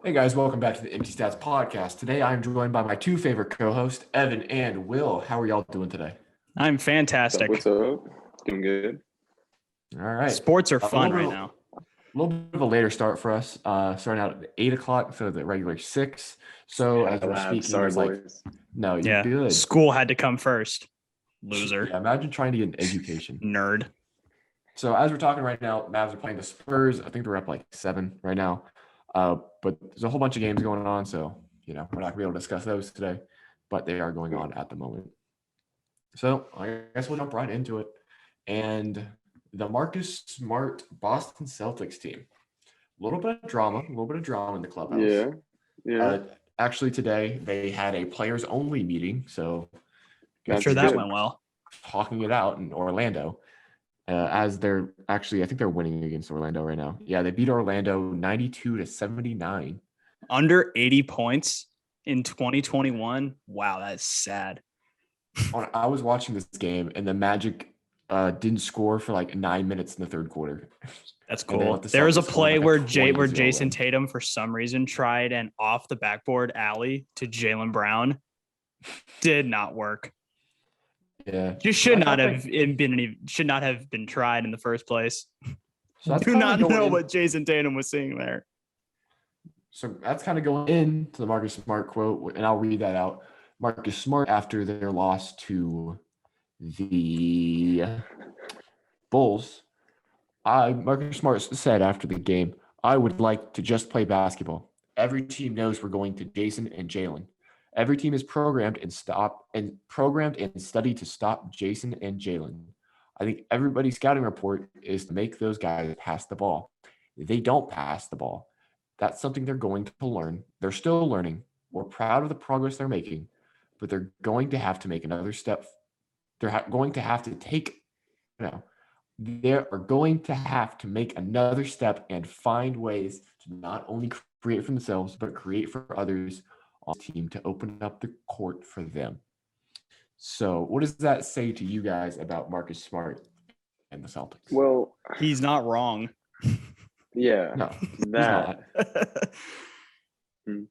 Hey guys, welcome back to the Empty Stats Podcast. Today I'm joined by my two favorite co-hosts, Evan and Will. How are y'all doing today? I'm fantastic. What's up? Doing good. All right. Sports are fun right now. A little bit of a later start for us, starting out at 8 o'clock instead of the regular 6. So as we're speaking, sorry, it's like, boys. no, you're good. School had to come first. Loser. Yeah, imagine trying to get an education. Nerd. So as we're talking right now, Mavs are playing the Spurs. I think they're up like 7 right now. But there's a whole bunch of games going on, so we're not gonna be able to discuss those today, but they are going on at the moment. So I guess we'll jump right into it. And the Marcus Smart Boston Celtics team. A little bit of drama in the clubhouse. Yeah. Actually, today they had a players only meeting, so I'm sure that went well. Talking it out in Orlando. As they're actually, I think they're winning against Orlando right now. Yeah, they beat Orlando 92-79. Under 80 points in 2021. Wow, that's sad. I was watching this game, and the Magic didn't score for like 9 minutes in the third quarter. That's cool. There was a play like where a 20-0 Jason win. Tatum, for some reason, tried an off the backboard alley to Jaylen Brown. Did not work. Yeah, You should not have been tried in the first place. So Do not know what Jason Tatum was seeing there. So that's kind of going into the Marcus Smart quote, and I'll read that out. Marcus Smart, after their loss to the Bulls, Marcus Smart said after the game, "I would like to just play basketball. Every team knows we're going to Jason and Jalen. Every team is programmed and studied to stop Jason and Jalen. I think everybody's scouting report is to make those guys pass the ball. They don't pass the ball. That's something they're going to learn. They're still learning. We're proud of the progress they're making, but they're going to have to make another step. They're going to have to make another step and find ways to not only create for themselves, but create for others on the team to open up the court for them." So what does that say to you guys about Marcus Smart and the Celtics? Well, He's not wrong. yeah. No, that. he's not.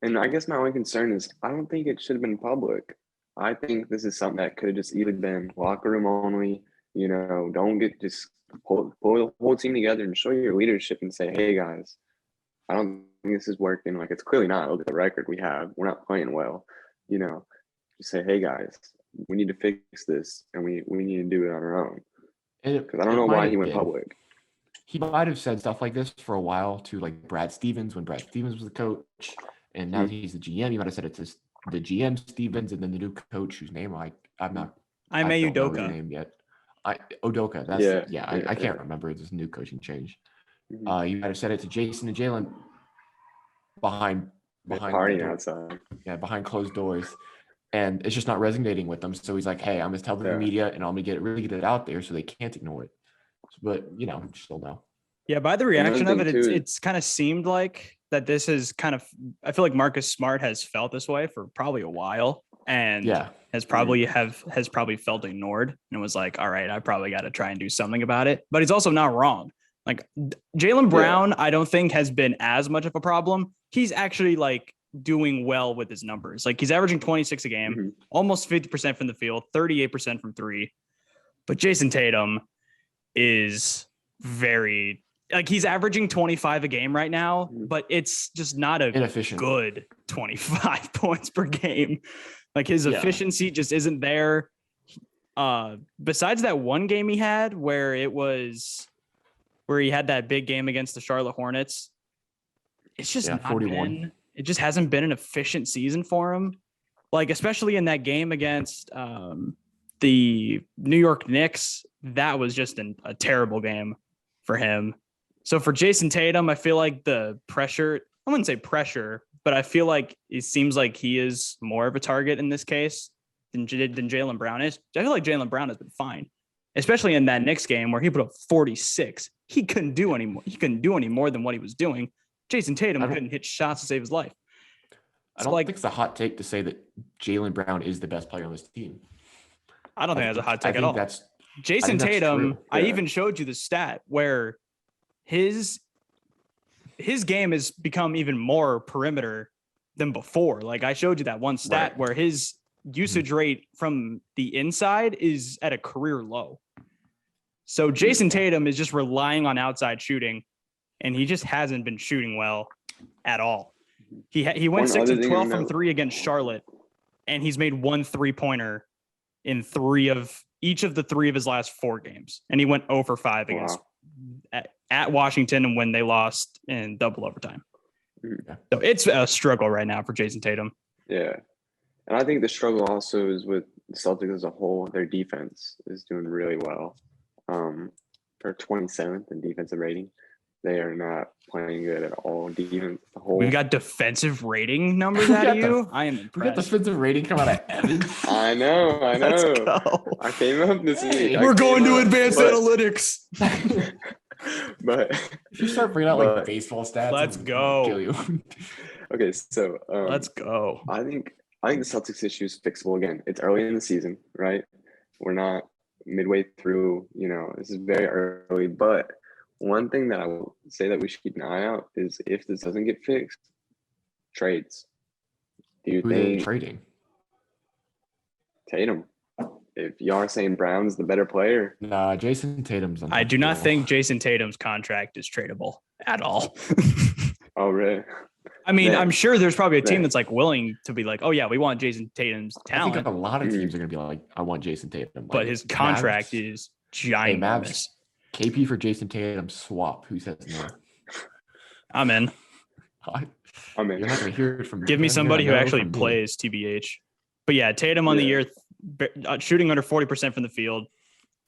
And I guess my only concern is I don't think it should have been public. I think this is something that could have just either been locker room only. Don't just pull the whole team together and show your leadership and say, "Hey guys, I don't think this is working. Like, it's clearly not. Look at the record we have. We're not playing well." Just say, "Hey guys, we need to fix this, and we need to do it on our own." Because I don't know why he went public. He might have said stuff like this for a while to like Brad Stevens when Brad Stevens was the coach, and now he's the GM. He might have said it to the GM Stevens and then the new coach whose name I don't know Udoka. his name yet. Udoka. I can't remember. It's a new coaching change. Mm-hmm. You might have said it to Jason and Jalen behind partying outside. Yeah, behind closed doors. And it's just not resonating with them. So he's like, "Hey, I'm going to tell the media and I'm going to really get it out there so they can't ignore it." But, still no. Yeah, by the reaction of it, it's kind of seemed like that this is kind of – I feel like Marcus Smart has felt this way for probably a while and has probably felt ignored and was like, all right, I probably got to try and do something about it. But he's also not wrong. Like Jaylen Brown, I don't think has been as much of a problem. He's actually like doing well with his numbers. Like he's averaging 26 a game, almost 50% from the field, 38% from three. But Jason Tatum is very like he's averaging 25 a game right now, but it's just not a inefficient, good 25 points per game. Like his efficiency just isn't there. Besides that one game he had where he had that big game against the Charlotte Hornets, it's just not 41. It just hasn't been an efficient season for him. Like, especially in that game against the New York Knicks, that was just a terrible game for him. So for Jason Tatum, I feel like the pressure, I wouldn't say pressure, but I feel like it seems like he is more of a target in this case than Jaylen Brown is. I feel like Jaylen Brown has been fine, especially in that Knicks game where he put up 46. He couldn't do any more. He couldn't do any more than what he was doing. Jason Tatum couldn't hit shots to save his life. I don't think it's a hot take to say that Jaylen Brown is the best player on this team. I don't think that's a hot take at all. Jason Tatum, I even showed you the stat where his his game has become even more perimeter than before. Like I showed you that one stat where his usage rate from the inside is at a career low. So Jason Tatum is just relying on outside shooting, and he just hasn't been shooting well at all. He went 6 of 12 from 3 against Charlotte, and he's made 1 3-pointer in each of the 3 of his last 4 games. And he went 0 for 5 against at Washington and when they lost in double overtime. So it's a struggle right now for Jason Tatum. Yeah. And I think the struggle also is with the Celtics as a whole. Their defense is doing really well. They're 27th in defensive rating. They are not playing good at all. Defense, the whole. We've got defensive rating numbers out of you. I am impressed. We got defensive rating come out of Evan. I know. Let's go. I came up this week. We're going to advanced analytics. But if you start bringing out like baseball stats, let's go. Kill you. Okay, so let's go. I think the Celtics issue is fixable again. It's early in the season, right? We're not midway through. This is very early, but. One thing that I will say that we should keep an eye out is if this doesn't get fixed, trades. Do you think trading? Tatum. If y'all are saying Brown's the better player. Nah, Jason Tatum's I do not think Jason Tatum's contract is tradable at all. Oh, really? I mean, I'm sure there's probably a team that's like willing to be like, oh yeah, we want Jason Tatum's talent. I think a lot of teams are going to be like, I want Jason Tatum. But his contract is giant. KP for Jason Tatum swap. Who says no? I'm in. I'm in. You're not going to hear it from. Give me somebody who actually plays, TBH. But yeah, Tatum on the year, shooting under 40% from the field,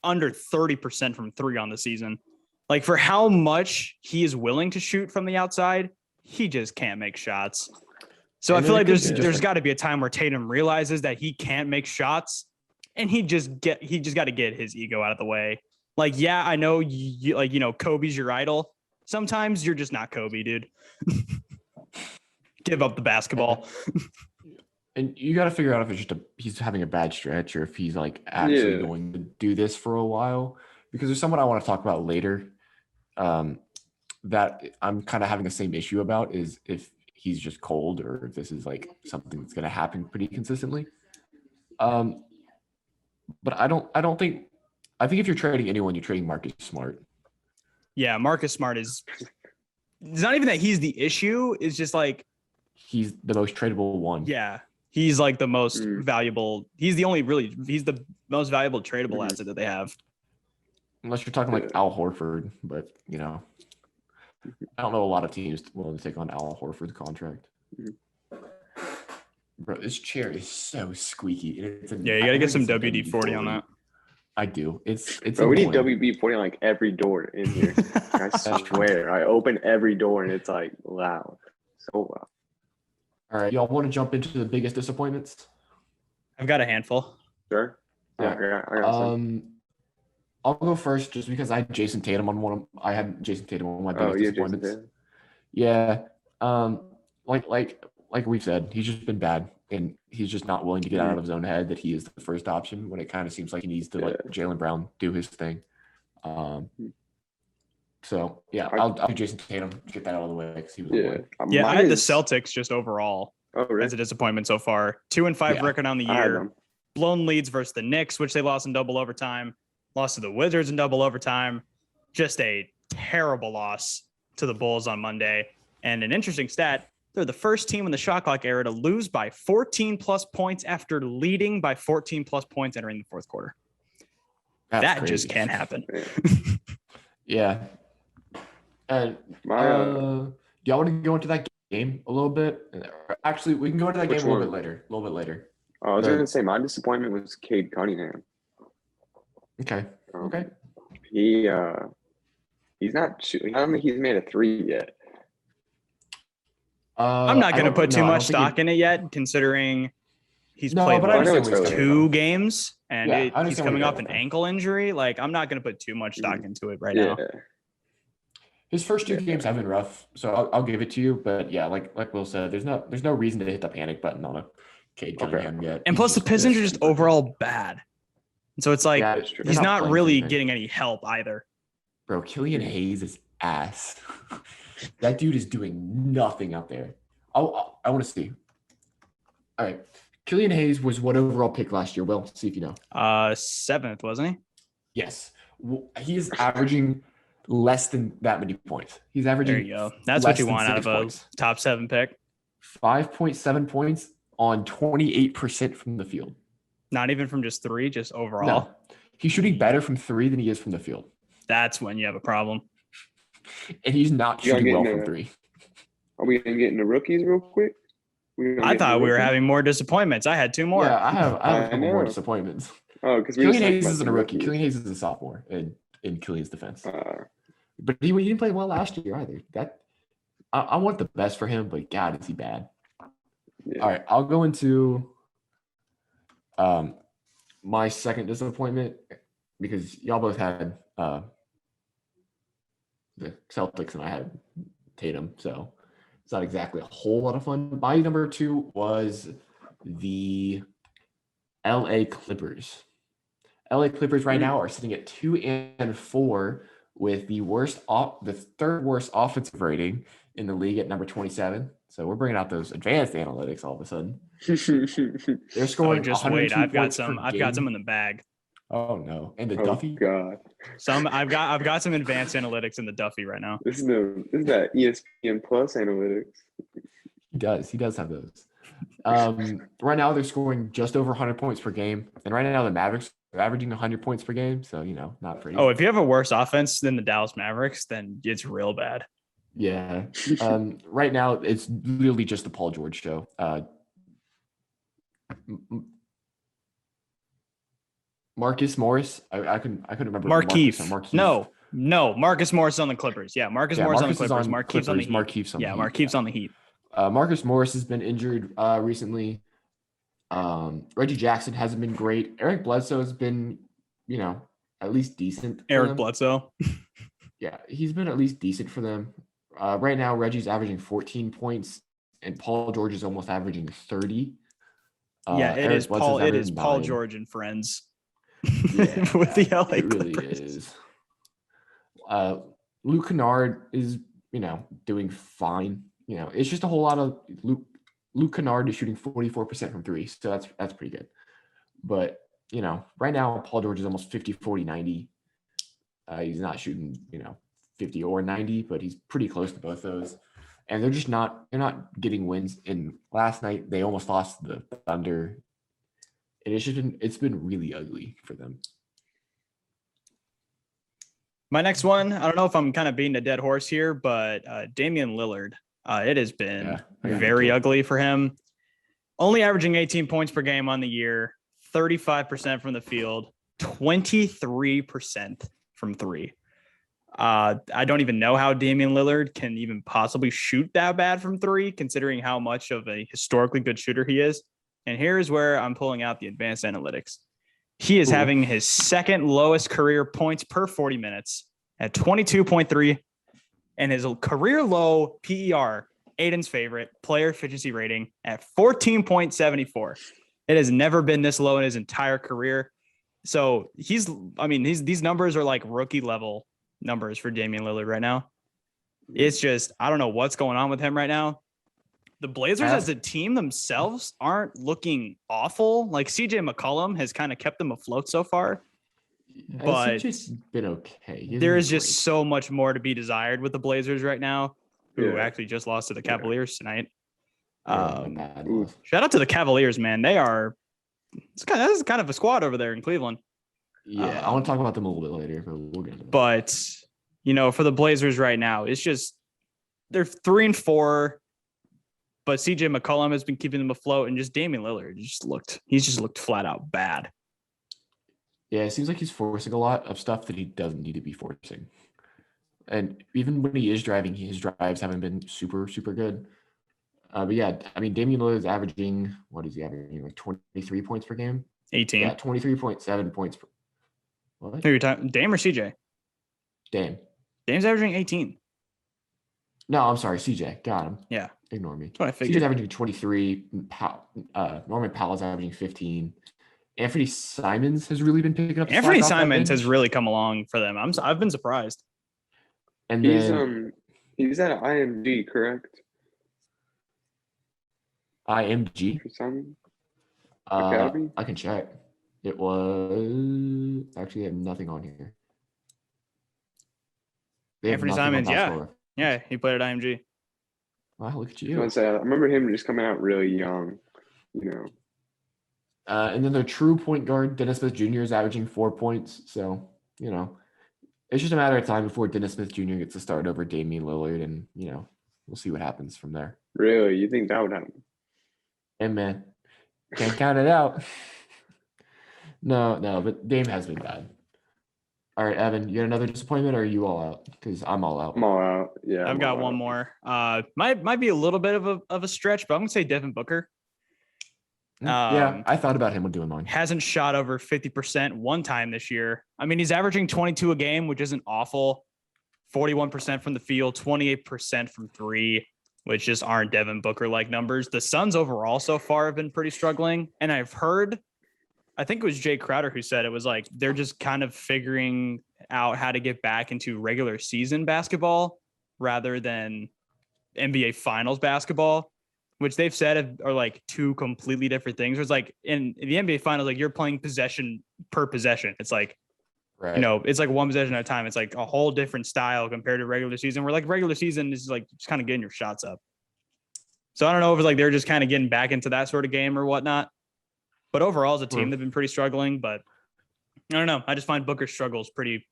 under 30% from 3 on the season. Like for how much he is willing to shoot from the outside, he just can't make shots. So I feel like there's got to be a time where Tatum realizes that he can't make shots, and he just got to get his ego out of the way. Like, yeah, I know Kobe's your idol. Sometimes you're just not Kobe, dude. Give up the basketball. And you got to figure out if it's just he's having a bad stretch or if he's like actually going to do this for a while. Because there's someone I want to talk about later that I'm kind of having the same issue about is if he's just cold or if this is like something that's going to happen pretty consistently. But I think if you're trading anyone, you're trading Marcus Smart. Yeah, Marcus Smart is – it's not even that he's the issue. It's just like – he's the most tradable one. Yeah. He's like the most valuable – he's the most valuable tradable asset that they have. Unless you're talking like Al Horford, but, I don't know a lot of teams willing to take on Al Horford's contract. Bro, this chair is so squeaky. You got to get some WD-40 on that. I do. It's. Bro, we need WB-40 on like every door in here. I swear, I open every door and it's like loud, so loud. All right, y'all want to jump into the biggest disappointments? I've got a handful. Sure. Yeah, I got some. I'll go first just because I had Jason Tatum on one. I had Jason Tatum on my biggest disappointments. Yeah. Like we've said, he's just been bad. And he's just not willing to get out of his own head that he is the first option when it kind of seems like he needs to let Jaylen Brown do his thing. So, yeah, I'll do Jason Tatum to get that out of the way because he was I had the Celtics just overall as a disappointment so far. 2-5 record on the year. Blown leads versus the Knicks, which they lost in double overtime. Lost to the Wizards in double overtime. Just a terrible loss to the Bulls on Monday. And an interesting stat, they're the first team in the shot clock era to lose by 14-plus points after leading by 14-plus points entering the fourth quarter. That crazy. Just can't happen. Yeah. Do y'all want to go into that game a little bit? Actually, we can go into that game a little bit later. I was going to say my disappointment was Cade Cunningham. Okay. He's not shooting. I don't think he's made a 3 yet. I'm not going to put too much stock in it yet, considering he's played 2 games and he's coming off an ankle injury. Like, I'm not going to put too much stock into it right now. His first 2 games have been rough, so I'll give it to you. But yeah, like Will said, there's no reason to hit the panic button on a Cade Cunningham yet. And plus, the Pistons are just overall bad. And so it's like he's not really getting any help either. Bro, Killian Hayes is ass. That dude is doing nothing out there. I want to see. All right. Killian Hayes was what overall pick last year? Well, see if you know. 7th, wasn't he? Yes. He is averaging less than that many points. He's averaging. There you go. That's what you want out of a points. top 7 pick. 5.7 points on 28% from the field. Not even from just 3, just overall. No. He's shooting better from 3 than he is from the field. That's when you have a problem. And he's not shooting well from 3. Are we going to get into rookies real quick? I thought we were having more disappointments. I had 2 more. Yeah, I have a couple more disappointments. Oh, because Killian Hayes isn't a rookie. Killian Hayes is a sophomore in Killian's defense. But he didn't play well last year either. I want the best for him, but God, is he bad. Yeah. All right, I'll go into my second disappointment because y'all both had the Celtics and I had Tatum, so it's not exactly a whole lot of fun. My number 2 was the LA Clippers. LA Clippers right now are sitting at 2-4 with the third worst offensive rating in the league at number 27. So we're bringing out those advanced analytics all of a sudden. They're scoring. Just wait, I've got some in the bag. Oh no! And the Duffy. God. I've got some advanced analytics in the Duffy right now. This is that ESPN Plus analytics. He does have those. Right now they're scoring just over 100 points per game, and right now the Mavericks are averaging 100 points per game. So not pretty. Oh, if you have a worse offense than the Dallas Mavericks, then it's real bad. Yeah. Right now it's literally just the Paul George show. Marcus Morris. I couldn't remember. Markieff. No. Marcus Morris on the Clippers. Yeah, Marcus Morris on the Clippers. Markieff's on the Heat. Markieff's on the Heat. Marcus Morris has been injured recently. Reggie Jackson hasn't been great. Eric Bledsoe has been, at least decent. Eric Bledsoe. Yeah, he's been at least decent for them. Right now, Reggie's averaging 14 points, and Paul George is almost averaging 30. It is Paul George and friends. Yeah, with the LA Clippers. Really is. Luke Kennard is, doing fine. It's just a whole lot of Luke Kennard is shooting 44% from 3, so that's pretty good. But, right now Paul George is almost 50, 40, 90. He's not shooting, 50 or 90, but he's pretty close to both those. And they're not getting wins. And last night they almost lost to the Thunder. And it's been really ugly for them. My next one, I don't know if I'm kind of beating a dead horse here, but Damien Lillard. It has been very ugly for him. Only averaging 18 points per game on the year, 35% from the field, 23% from 3. I don't even know how Damien Lillard can even possibly shoot that bad from 3, considering how much of a historically good shooter he is. And here's where I'm pulling out the advanced analytics. He is having his second lowest career points per 40 minutes at 22.3, and his career low PER, Aiden's favorite, player efficiency rating at 14.74. It has never been this low in his entire career. So these numbers are like rookie level numbers for Damian Lillard right now. It's just, I don't know what's going on with him right now. The Blazers as a team themselves aren't looking awful. Like CJ McCollum has kind of kept them afloat so far. But CJ's been okay. There is just so much more to be desired with the Blazers right now, who actually just lost to the Cavaliers tonight. Shout out to the Cavaliers, man. It's kind of a squad over there in Cleveland. Yeah, I want to talk about them a little bit later, but we'll get into that. But, for the Blazers right now, it's just they're 3-4, but CJ McCollum has been keeping them afloat, and just Damian Lillard he's just looked flat out bad. Yeah, it seems like he's forcing a lot of stuff that he doesn't need to be forcing. And even when he is driving, his drives haven't been super, super good. But yeah, Damian Lillard is averaging, what is he averaging? Like 23 points per game? 18. Yeah, 23.7 points per. What? Who are you talking? Dame or CJ? Dame. Dame's averaging 18. No, I'm sorry, CJ. Got him. Yeah. Ignore me. That's what I figured. CJ's averaging 23. Norman Powell's averaging 15. Anthony Simons has really been picking up. Simons has really come along for them. I've been surprised. And then He's at IMG, correct? IMG. For some academy. I can check. It was actually they have nothing on here. They have Anthony nothing on Simons, Basketball yeah. Reference. Yeah, he played at IMG. Wow, look at I you. was gonna say, I remember him just coming out really young. And then their true point guard, Dennis Smith Jr., is averaging 4 points. So, it's just a matter of time before Dennis Smith Jr. gets to start over Damian Lillard. And, we'll see what happens from there. Really? You think that would happen? And, man, can't count it out. No, but Dame has been bad. All right, Evan, you got another disappointment, or are you all out? Because I'm all out. I'm all out. Yeah. I've got one more. Might be a little bit of a stretch, but I'm gonna say Devin Booker. Yeah, I thought about him doing mine. Hasn't shot over 50% one time this year. I mean, he's averaging 22 a game, which isn't awful. 41% from the field, 28% from three, which just aren't Devin Booker-like numbers. The Suns overall so far have been pretty struggling. And I've heard, I think it was Jay Crowder who said it was like they're just kind of figuring out how to get back into regular season basketball rather than NBA Finals basketball, which they've said are like two completely different things. It's like in the NBA Finals, like you're playing possession per possession. It's like, right. It's like one possession at a time. It's like a whole different style compared to regular season, where like regular season is like just kind of getting your shots up. So I don't know if it's like they're just kind of getting back into that sort of game or whatnot. But overall, as a team, they've been pretty struggling. But I don't know. I just find Booker's struggles pretty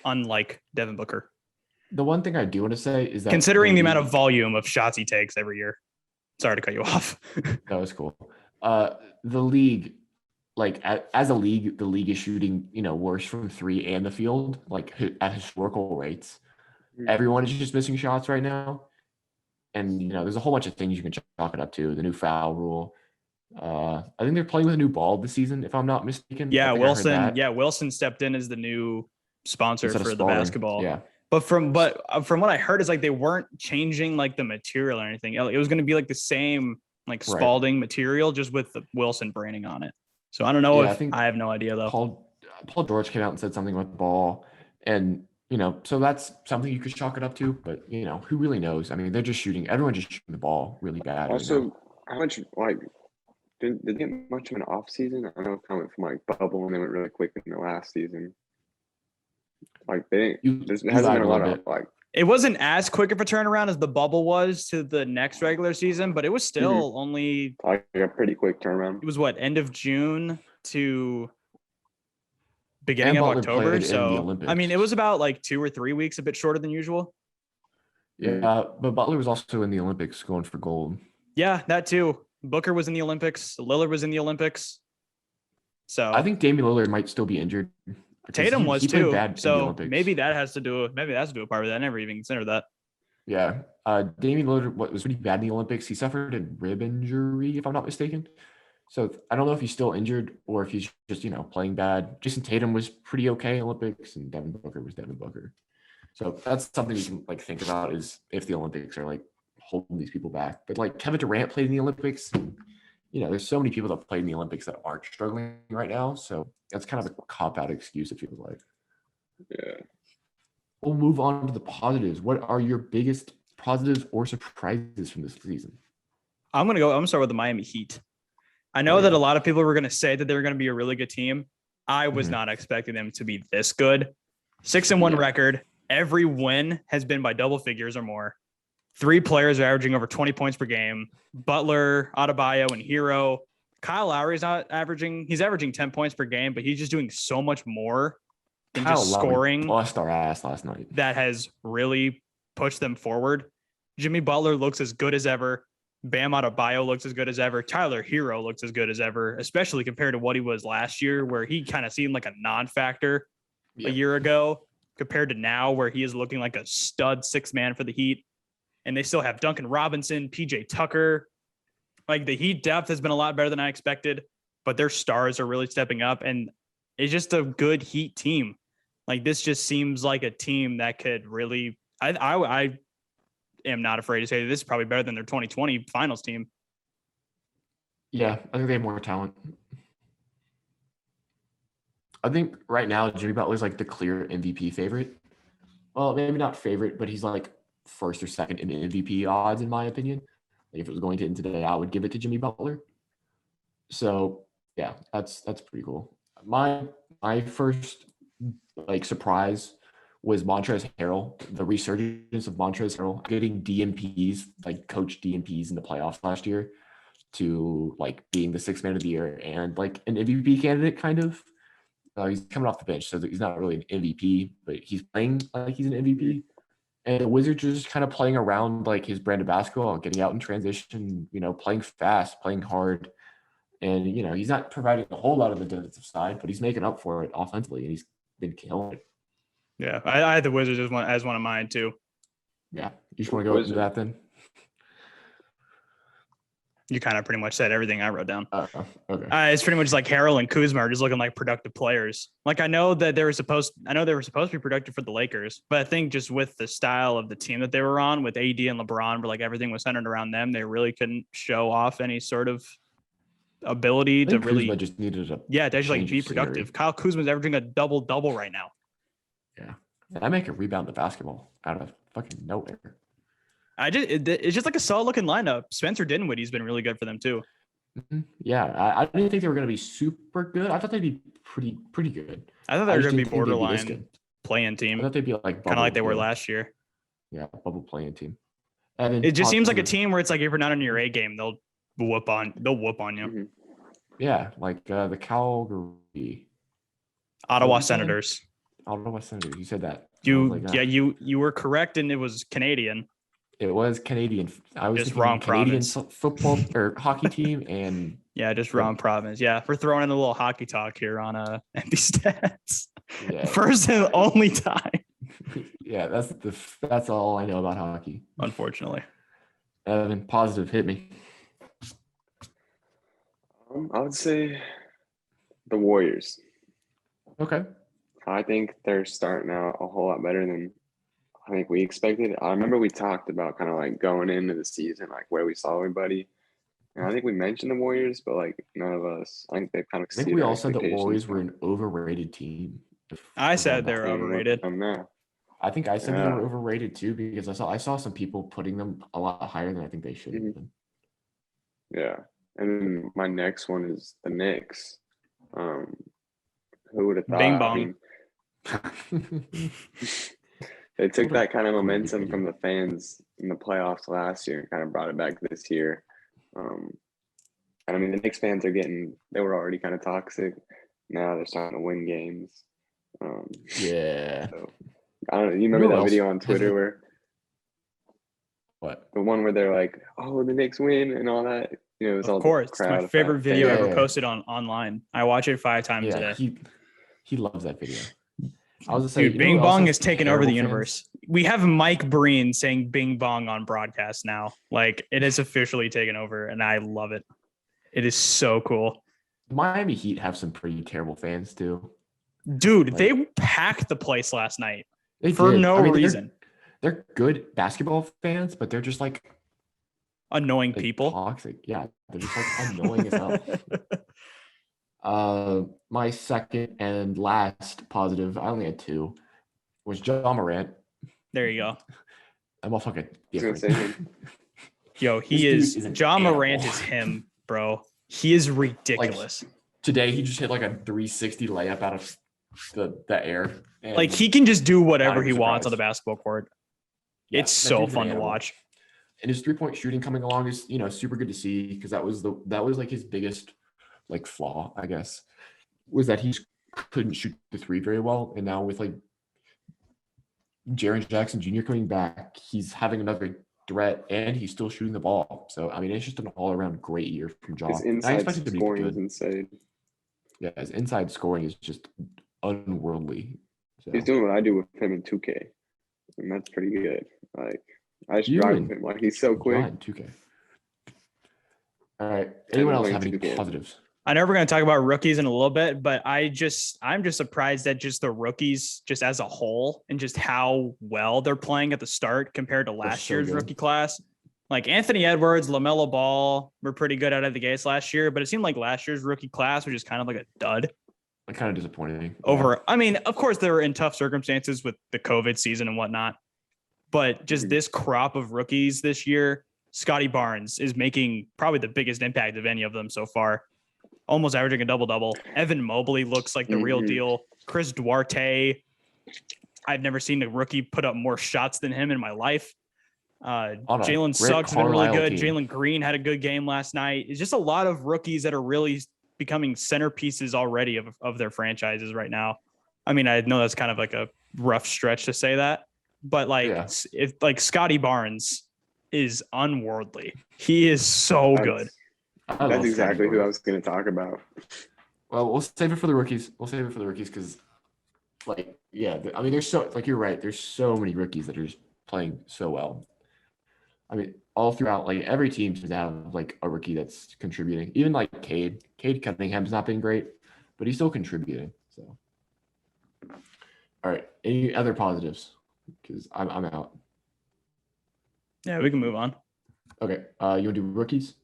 unlike Devin Booker. The one thing I do want to say is that considering the amount of volume of shots he takes every year. Sorry to cut you off. That was cool. The league, like as a league, the league is shooting, worse from three and the field, like at historical rates. Everyone is just missing shots right now. And, there's a whole bunch of things you can chalk it up to. The new foul rule. I think they're playing with a new ball this season, if I'm not mistaken. Yeah, Wilson. Yeah, Wilson stepped in as the new sponsor for the basketball. Yeah. But from what I heard is like they weren't changing like the material or anything. It was going to be like the same like Spalding material, just with the Wilson branding on it. So I don't know I have no idea though. Paul George came out and said something about the ball, and so that's something you could chalk it up to. But who really knows? I mean, they're just shooting. Everyone's just shooting the ball really bad. Also, how much did they get much of an off season? I know it kind of went from like bubble and they went really quick in the last season. Like there hasn't been a lot of like. It wasn't as quick of a turnaround as the bubble was to the next regular season, but it was still only like a pretty quick turnaround. It was end of June to beginning of October. So I mean, it was about like 2 or 3 weeks, a bit shorter than usual. Yeah, but Butler was also in the Olympics going for gold. Yeah, that too. Booker was in the Olympics. Lillard was in the Olympics. So I think Damien Lillard might still be injured. Tatum was too. So maybe that has to do. Maybe that's to do a part with that. I never even considered that. Yeah, Damien Lillard was pretty bad in the Olympics. He suffered a rib injury, if I'm not mistaken. So I don't know if he's still injured or if he's just playing bad. Jason Tatum was pretty okay in Olympics, and Devin Booker was Devin Booker. So that's something you can think about is if the Olympics are holding these people back. But Kevin Durant played in the Olympics. And, there's so many people that played in the Olympics that aren't struggling right now. So that's kind of a cop-out excuse, it feels like. Yeah. We'll move on to the positives. What are your biggest positives or surprises from this season? I'm gonna start with the Miami Heat. I know that a lot of people were going to say that they were going to be a really good team. I was not expecting them to be this good. 6-1 record. Every win has been by double figures or more. 3 players are averaging over 20 points per game. Butler, Adebayo, and Hero. Kyle Lowry's not averaging. He's averaging 10 points per game, but he's just doing so much more than just scoring. Bust our ass last night. That has really pushed them forward. Jimmy Butler looks as good as ever. Bam Adebayo looks as good as ever. Tyler Hero looks as good as ever, especially compared to what he was last year, where he kind of seemed like a non-factor a year ago, compared to now where he is looking like a stud 6-man for the Heat. And they still have Duncan Robinson, PJ Tucker. The Heat depth has been a lot better than I expected, but their stars are really stepping up. And it's just a good Heat team. This just seems like a team that could really, I am not afraid to say this is probably better than their 2020 finals team. Yeah, I think they have more talent. I think right now Jimmy Butler's the clear MVP favorite. Well, maybe not favorite, but he's first or second in MVP odds, in my opinion. Like if it was going to end today, I would give it to Jimmy Butler. So yeah, that's pretty cool. My first like surprise was Montrezl Harrell, the resurgence of Montrezl Harrell getting DMPs, like coach DMPs in the playoffs last year, to like being the sixth man of the year and like an MVP candidate kind of. He's coming off the bench, so he's not really an MVP, but he's playing like he's an MVP. And the Wizards are just kind of playing around like his brand of basketball, getting out in transition, playing fast, playing hard. And, he's not providing a whole lot of the defensive side, but he's making up for it offensively, and he's been killing it. Yeah, I had the Wizards as one of mine too. Yeah, you just want to go into that then? You kind of pretty much said everything I wrote down. Okay. It's pretty much like Harrell and Kuzma are just looking like productive players. Like I know they were supposed to be productive for the Lakers, but I think just with the style of the team that they were on with AD and LeBron, where like everything was centered around them, they really couldn't show off any sort of ability to really Kuzma just needed to actually like be productive. Kyle Kuzma's averaging a double right now. Yeah, I make a rebound the basketball out of fucking nowhere. It's just like a solid looking lineup. Spencer Dinwiddie's been really good for them too. Mm-hmm. Yeah, I didn't think they were going to be super good. I thought they'd be pretty good. I thought they were going to be borderline play-in team. I thought they'd be like kind of like they were last year. Yeah, bubble play-in team. It just seems like a team where it's like if you're not on your A game, they'll whoop on you. Mm-hmm. Yeah, like the Calgary, Ottawa Senators. Ottawa Senators. You said that. You were correct, and it was Canadian. It was Canadian. I was just wrong Canadian province. Football or hockey team, and just wrong province. Yeah, we're throwing in a little hockey talk here on empty stats. Yeah. First and only time. Yeah, that's all I know about hockey. Unfortunately. Evan, positive, hit me. I would say the Warriors. Okay. I think they're starting out a whole lot better than I think we expected. I remember we talked about kind of like going into the season, like where we saw everybody. And I think we mentioned the Warriors, but like none of us. I think they kind of. I think we all said the Warriors were an overrated team. I said they're overrated. I think I said they were overrated too because I saw some people putting them a lot higher than I think they should have been. Yeah, and then my next one is the Knicks. Who would have thought? Bing bong. They took that kind of momentum from the fans in the playoffs last year and kind of brought it back this year. And I mean, the Knicks fans they were already kind of toxic. Now they're starting to win games. Yeah. So, I don't know. You remember that video on Twitter where? What? The one where they're like, "Oh, the Knicks win" and all that. It was all. Of course, it's my favorite video ever posted online. I watch it 5 times a day. He loves that video. I was just saying, dude, Bing Bong is taking over the universe. We have Mike Breen saying Bing Bong on broadcast now. Like it is officially taken over, and I love it. It is so cool. Miami Heat have some pretty terrible fans too. Dude, they packed the place last night for no reason. They're good basketball fans, but they're just like annoying people. Toxic. Yeah, they're just like annoying as hell. My second and last positive, I only had 2, was Ja Morant. There you go. I'm all fucking different. Yo, Ja Morant is him, bro. He is ridiculous. Like, today, he just hit like a 360 layup out of the air. Like he can just do whatever he wants on the basketball court. Yeah, it's so fun to watch. And his 3-point shooting coming along is, super good to see because that was like his biggest like flaw, I guess, was that he couldn't shoot the 3 very well. And now with like Jaren Jackson Jr. coming back, he's having another threat and he's still shooting the ball. So I mean, it's just an all-around great year from Ja. His inside scoring is insane. Yeah, his inside scoring is just unworldly. So. He's doing what I do with him in 2K, and that's pretty good. Like I just drive with him. Like he's so quick. 2K. All right. Anyone else have any positives? I know we're going to talk about rookies in a little bit, but I'm just surprised at just the rookies just as a whole and just how well they're playing at the start compared to last year's rookie class. Like Anthony Edwards, LaMelo Ball were pretty good out of the gates last year, but it seemed like last year's rookie class was just kind of like a dud. Like kind of disappointing. I mean, of course, they were in tough circumstances with the COVID season and whatnot, But just this crop of rookies this year, Scottie Barnes is making probably the biggest impact of any of them so far. Almost averaging a double-double. Evan Mobley looks like the real deal. Chris Duarte, I've never seen a rookie put up more shots than him in my life. Jalen Suggs been really good. Jalen Green had a good game last night. It's just a lot of rookies that are really becoming centerpieces already of their franchises right now. I mean, I know that's kind of like a rough stretch to say that, but if like Scottie Barnes is unworldly. He is so good. That's exactly who I was going to talk about. Well, we'll save it for the rookies. Because, I mean, there's so, like, you're right. There's so many rookies that are just playing so well. I mean, all throughout, like, every team seems to have, like, a rookie that's contributing. Even, like, Cade Cunningham's not been great, but he's still contributing. So, all right. Any other positives? Because I'm out. Yeah, we can move on. Okay. You want to do rookies?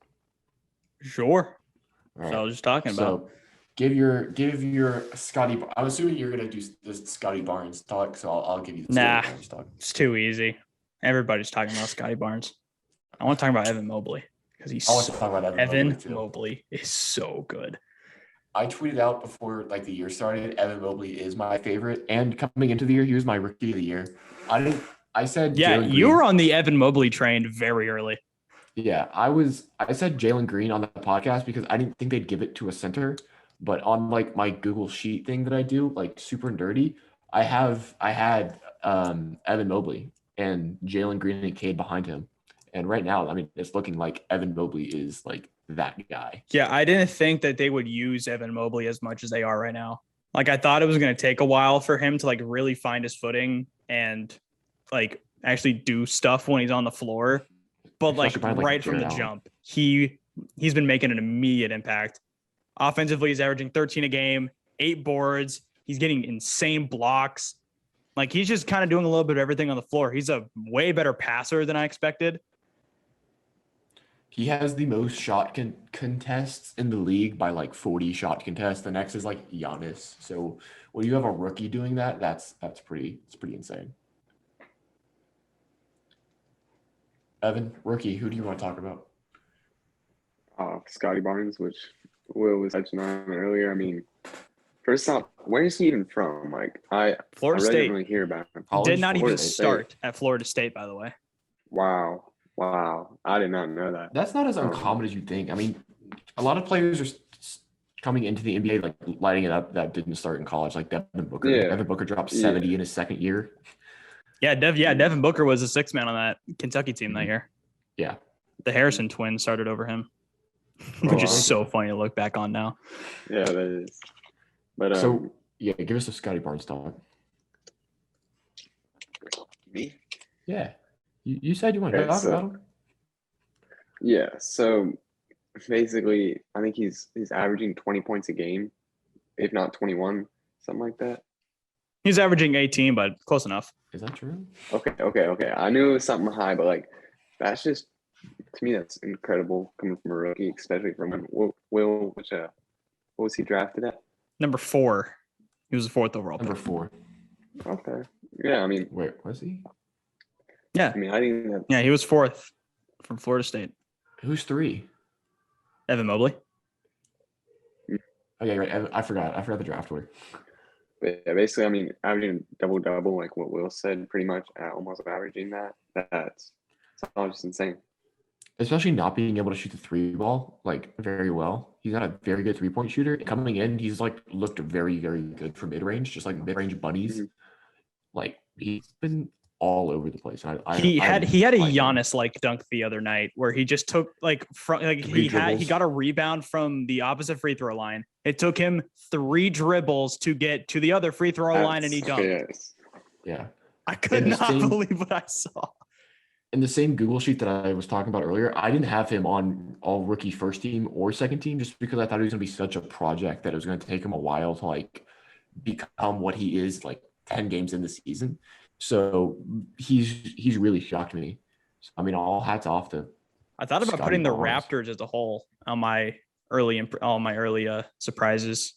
Sure. All right. So I was just talking about. So give your Scottie. I'm assuming you're gonna do this Scottie Barnes talk, so I'll give you the Scottie Barnes talk. It's too easy. Everybody's talking about Scottie Barnes. I want to talk about Evan Mobley because he's. I want to talk about Evan Mobley is so good. I tweeted out before the year started, Evan Mobley is my favorite, and coming into the year, he was my rookie of the year. I said you were on the Evan Mobley train very early. Yeah, I said Jalen Green on the podcast because I didn't think they'd give it to a center, but on like my Google Sheet thing that I do, like super nerdy, I had Evan Mobley and Jalen Green and Cade behind him. And right now, I mean, it's looking like Evan Mobley is like that guy. Yeah, I didn't think that they would use Evan Mobley as much as they are right now. Like, I thought it was going to take a while for him to like really find his footing and like actually do stuff when he's on the floor. But like right from the jump, he's been making an immediate impact. Offensively, he's averaging 13 a game, 8 boards. He's getting insane blocks. Like, he's just kind of doing a little bit of everything on the floor. He's a way better passer than I expected. He has the most shot contests in the league by like 40 shot contests. The next is like Giannis. So when you have a rookie doing that, it's pretty insane. Evan, rookie, who do you want to talk about? Scottie Barnes, which Will was touching on earlier. I mean, first off, where is he even from? Like, Florida State. Didn't really hear about him. Did not even start at Florida State, by the way. Wow. I did not know that. That's not as uncommon as you think. I mean, a lot of players are coming into the NBA, like, lighting it up that didn't start in college, like Devon Booker. Yeah. Devon Booker dropped 70 in his second year. Yeah, Devon Booker was a sixth man on that Kentucky team that year. Yeah. The Harrison twins started over him, which is so funny to look back on now. Yeah, that is. But give us a Scottie Barnes talk. Me? Yeah. You said you want to talk about him? Yeah, so basically, I think he's averaging 20 points a game, if not 21, something like that. He's averaging 18, but close enough. Is that true? Okay. I knew it was something high, but like that's just, to me, that's incredible coming from a rookie, especially from Will. What was he drafted at? Number 4. He was the 4th overall. Number 4. Okay. Yeah, I mean, wait, was he? Yeah. I mean, I didn't. Yeah, he was 4th from Florida State. Who's 3? Evan Mobley. Okay, right. I forgot the draft order. But yeah, basically, I mean, averaging double, like what Will said, pretty much almost averaging that. That's all just insane. Especially not being able to shoot the 3 ball like very well. He's not a very good 3-point shooter. Coming in, he's like looked very, very good for mid range, just like mid range bunnies. Mm-hmm. Like, he's been all over the place. He had a Giannis like dunk the other night where he just took he got a rebound from the opposite free throw line. It took him 3 dribbles to get to the other free throw line and he dunked. Yes. Yeah. I could not believe what I saw. In the same Google sheet that I was talking about earlier, I didn't have him on all rookie first team or second team just because I thought he was going to be such a project that it was going to take him a while to like become what he is like 10 games in the season. So he's really shocked me. So, I mean, all hats off to. I thought about putting the Raptors as a whole on my early surprises.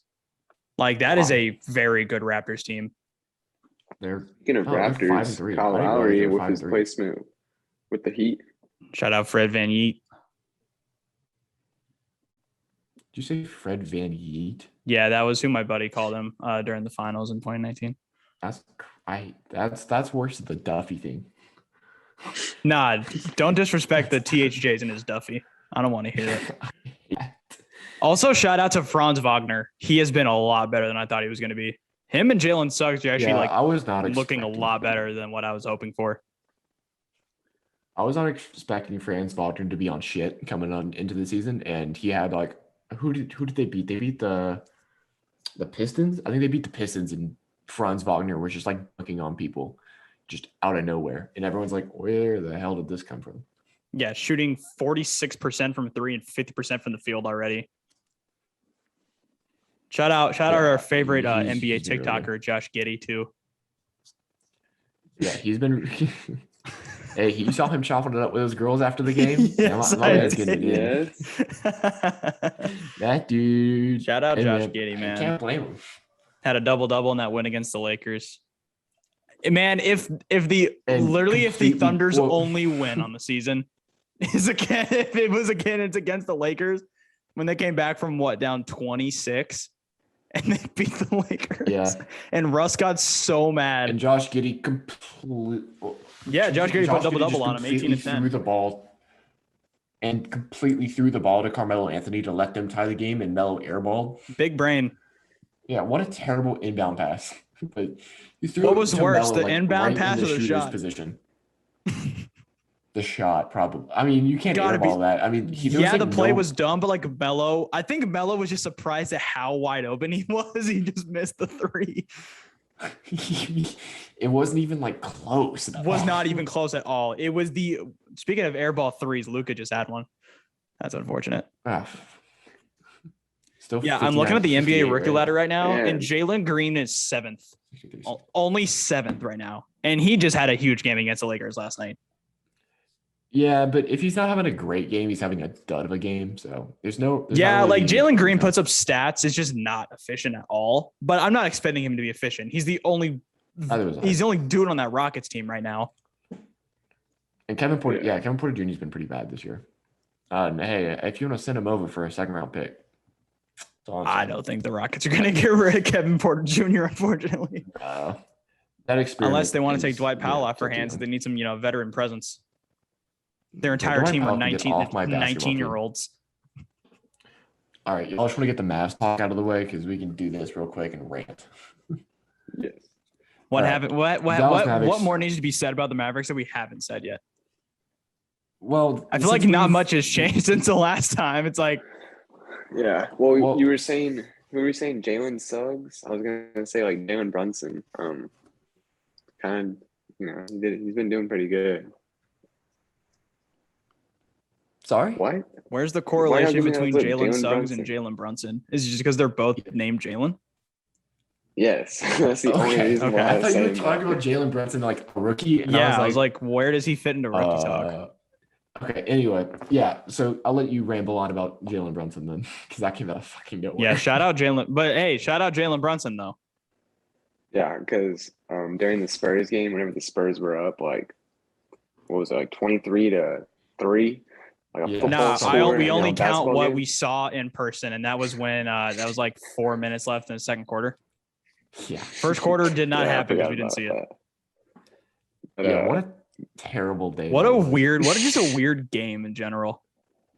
Like, that is a very good Raptors team. They're Speaking of they're 5-3. Raptors, Kyle I didn't realize they Lowry were with his 5-3. placement with the Heat. Shout out Fred Van Yeet. Did you say Fred Van Yeet? Yeah, that was who my buddy called him during the finals in 2019. That's worse than the Duffy thing. Nah, don't disrespect the THJs in his Duffy. I don't want to hear it. Yeah. Also, shout out to Franz Wagner. He has been a lot better than I thought he was going to be. Him and Jalen Suggs are actually I was not looking a expecting lot better than what I was hoping for. I was not expecting Franz Wagner to be on shit coming on into the season, and he had like who did they beat? They beat the Pistons. I think they beat the Pistons, and Franz Wagner was just like looking on people, just out of nowhere, and everyone's like, "Where the hell did this come from?" Yeah, shooting 46% from three and 50% from the field already. Shout out our favorite NBA he's been really TikToker, Josh Giddey, too. Yeah, he's been. Hey, you saw him chopping it up with his girls after the game. Yes, My man's I getting it in. That dude. Shout out Hey, Josh Giddey, I man. can't blame him. Had a double-double in that win against the Lakers. Man, if the Thunder's only win on the season is again, if it was again, it's against the Lakers when they came back from down 26 and they beat the Lakers. Yeah. And Russ got so mad. And Josh Giddey completely. Yeah, Josh Giddey put double-double on him, 18 and 10. Threw the ball and completely threw the ball to Carmelo Anthony to let them tie the game, and Melo airballed. Big brain. Yeah, what a terrible inbound pass. But he threw what was worse, Melo, the inbound right pass in or the shooter's shot? Position. The shot, probably. I mean, you can't airball that. I mean, the play was dumb, but like Melo, I think Melo was just surprised at how wide open he was. He just missed the three. It wasn't even like close. Was not even close at all. It was speaking of airball threes, Luka just had one. That's unfortunate. Still, yeah, I'm looking at the NBA rookie ladder right now, Man. and Jalen Green is 7th. Only 7th right now. And he just had a huge game against the Lakers last night. Yeah, but if he's not having a great game, he's having a dud of a game. So there's like Jalen Green puts up stats. It's just not efficient at all. But I'm not expecting him to be efficient. He's the only dude on that Rockets team right now. And Kevin Porter Jr. has been pretty bad this year. Hey, if you want to send him over for a second-round pick. I don't think the Rockets are going to get rid of Kevin Porter Jr., unfortunately. That experiment. Unless they want to take Dwight Powell off their hands, they need some, veteran presence. Their entire team of 19-year-olds. All right, y'all just want to get the Mavs talk out of the way because we can do this real quick and rant. Yes. What more needs to be said about the Mavericks that we haven't said yet? Well, I feel like not much has changed since the last time. It's like, yeah. Well, you were saying Jalen Suggs. I was gonna say like Jalen Brunson. He's been doing pretty good. Sorry? What? Where's the correlation between Jalen Suggs Brunson? and Jalen Brunson? Is it just because they're both named Jalen? Yes, that's the only reason why. I thought you were talking about Jalen Brunson like a rookie. And I was like, where does he fit into rookie talk? Okay, anyway, yeah. So I'll let you ramble on about Jalen Brunson then, because that came out of fucking nowhere. Yeah, shout out Jalen. But hey, shout out Jalen Brunson though. Yeah, because during the Spurs game, whenever the Spurs were up, like, what was it, like 23-3? Like a football score we only count what game? we saw in person, and that was when that was like 4 minutes left in the second quarter. Yeah. First quarter did not happen because we didn't see it. But, yeah, what a terrible day. Just a weird game in general.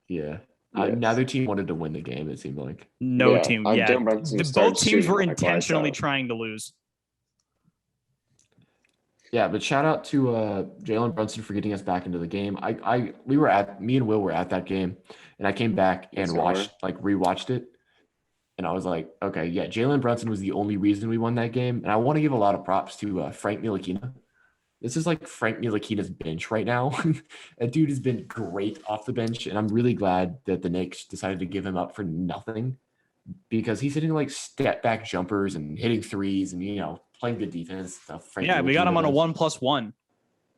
Yeah. Yes. Neither team wanted to win the game, it seemed like. No team. Yeah. Both teams were like intentionally trying to lose. Yeah, but shout out to Jalen Brunson for getting us back into the game. Me and Will were at that game, and I came back and rewatched it. And I was like, okay, yeah, Jalen Brunson was the only reason we won that game. And I want to give a lot of props to Frank Ntilikina. This is like Frank Ntilikina's bench right now. That dude has been great off the bench, and I'm really glad that the Knicks decided to give him up for nothing because he's hitting like step back jumpers and hitting threes and, playing good defense stuff. We got him on a 1+1.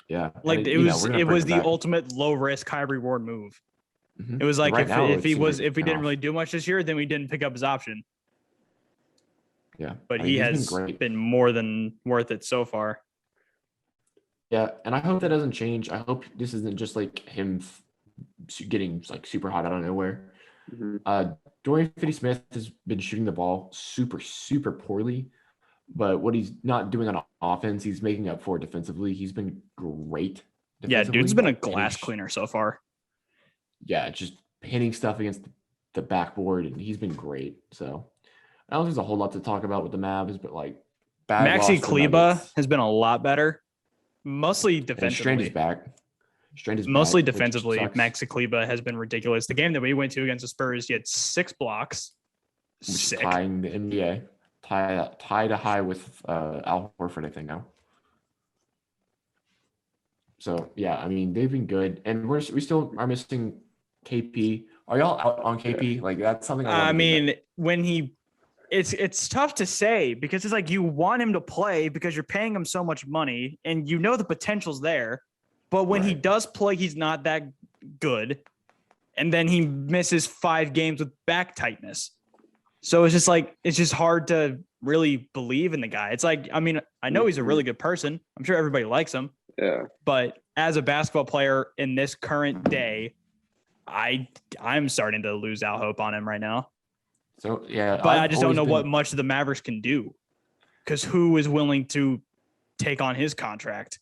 Yeah. Like it was the ultimate low risk, high reward move. Mm-hmm. It was like if we didn't really do much this year, then we didn't pick up his option. Yeah. But I mean, he he's has been great. been more than worth it so far. Yeah, and I hope that doesn't change. I hope this isn't just like him getting like super hot out of nowhere. Mm-hmm. Dorian Finney-Smith has been shooting the ball super, super poorly, but what he's not doing on offense, he's making up for it defensively. He's been great Yeah, defensively. dude's been a pinning glass cleaner so far. Yeah, just pinning stuff against the backboard, and he's been great. So I don't think there's a whole lot to talk about with the Mavs, but like bad Maxi loss for Kleba Nuggets. has been a lot better, mostly And Strand is defensively. back. Strand is Mostly back, which defensively, sucks, Maxi Kleba has been ridiculous. The game that we went to against the Spurs, he had 6 blocks. which is Sick. tying the NBA. Tied a high with Al Horford, I think now. So yeah, I mean they've been good, and we still are missing KP. Are y'all out on KP? Like that's something I mean, when it's tough to say because it's like you want him to play because you're paying him so much money and you know the potential's there. But when he Right. does play, he's not that good. And then he misses 5 games with back tightness. So it's just hard to really believe in the guy. It's like, I mean, I know he's a really good person. I'm sure everybody likes him. Yeah. But as a basketball player in this current day, I'm starting to lose out hope on him right now. So yeah, But I just don't know what much the Mavericks can do, because who is willing to take on his contract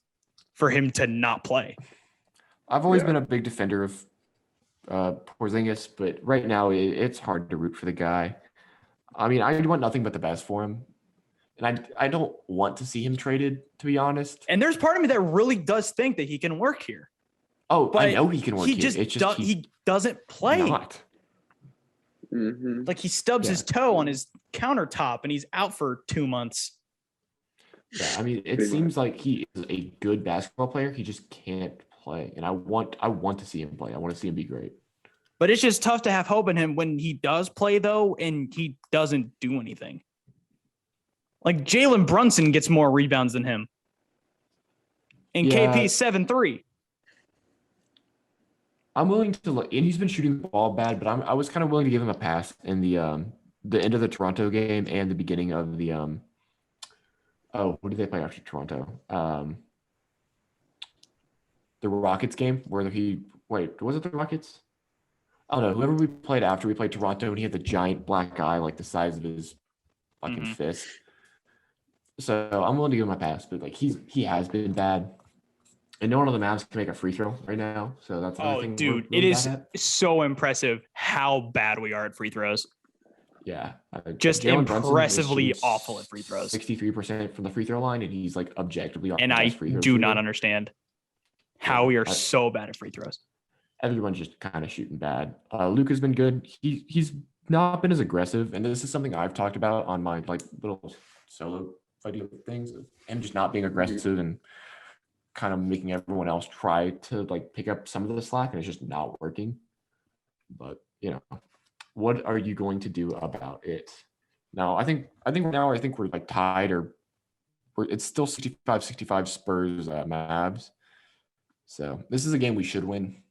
for him to not play? I've always been a big defender of Porzingis, but right now it's hard to root for the guy. I mean, I want nothing but the best for him, and I don't want to see him traded, to be honest. And there's part of me that really does think that he can work here. Oh, But I know he can work He here. just, It's just he doesn't play. not. Mm-hmm. Like he stubs Yeah. his toe on his countertop and he's out for 2 months. Yeah, I mean, it Pretty seems like he is a good basketball player. He just can't play, and I want to see him play. I want to see him be great. But it's just tough to have hope in him when he does play, though, and he doesn't do anything. Like Jalen Brunson gets more rebounds than him. And Yeah. KP's 7'3". I'm willing to look, and he's been shooting the ball bad, but I was kind of willing to give him a pass in the end of the Toronto game and the beginning of the what did they play after Toronto? The Rockets game where was it the Rockets? I don't know. Whoever we played after, we played Toronto, and he had the giant black eye like the size of his fucking fist. So I'm willing to give him a pass, but like he has been bad. And no one on the Mavs can make a free throw right now. So that's another thing. Dude, we're it really is bad at. so impressive how bad we are at free throws. Yeah. Just Jalen Brunson is impressively shooting awful at free throws. 63% from the free throw line, and he's like objectively our And I best free throw do not shooter. understand how we are so bad at free throws. Everyone's just kind of shooting bad. Luka's been good. He's not been as aggressive, and this is something I've talked about on my like little solo video things. Him just not being aggressive and kind of making everyone else try to like pick up some of the slack, and it's just not working. But what are you going to do about it? Now, I think we're like tied, or it's still 65-65 Spurs Mavs. So this is a game we should win.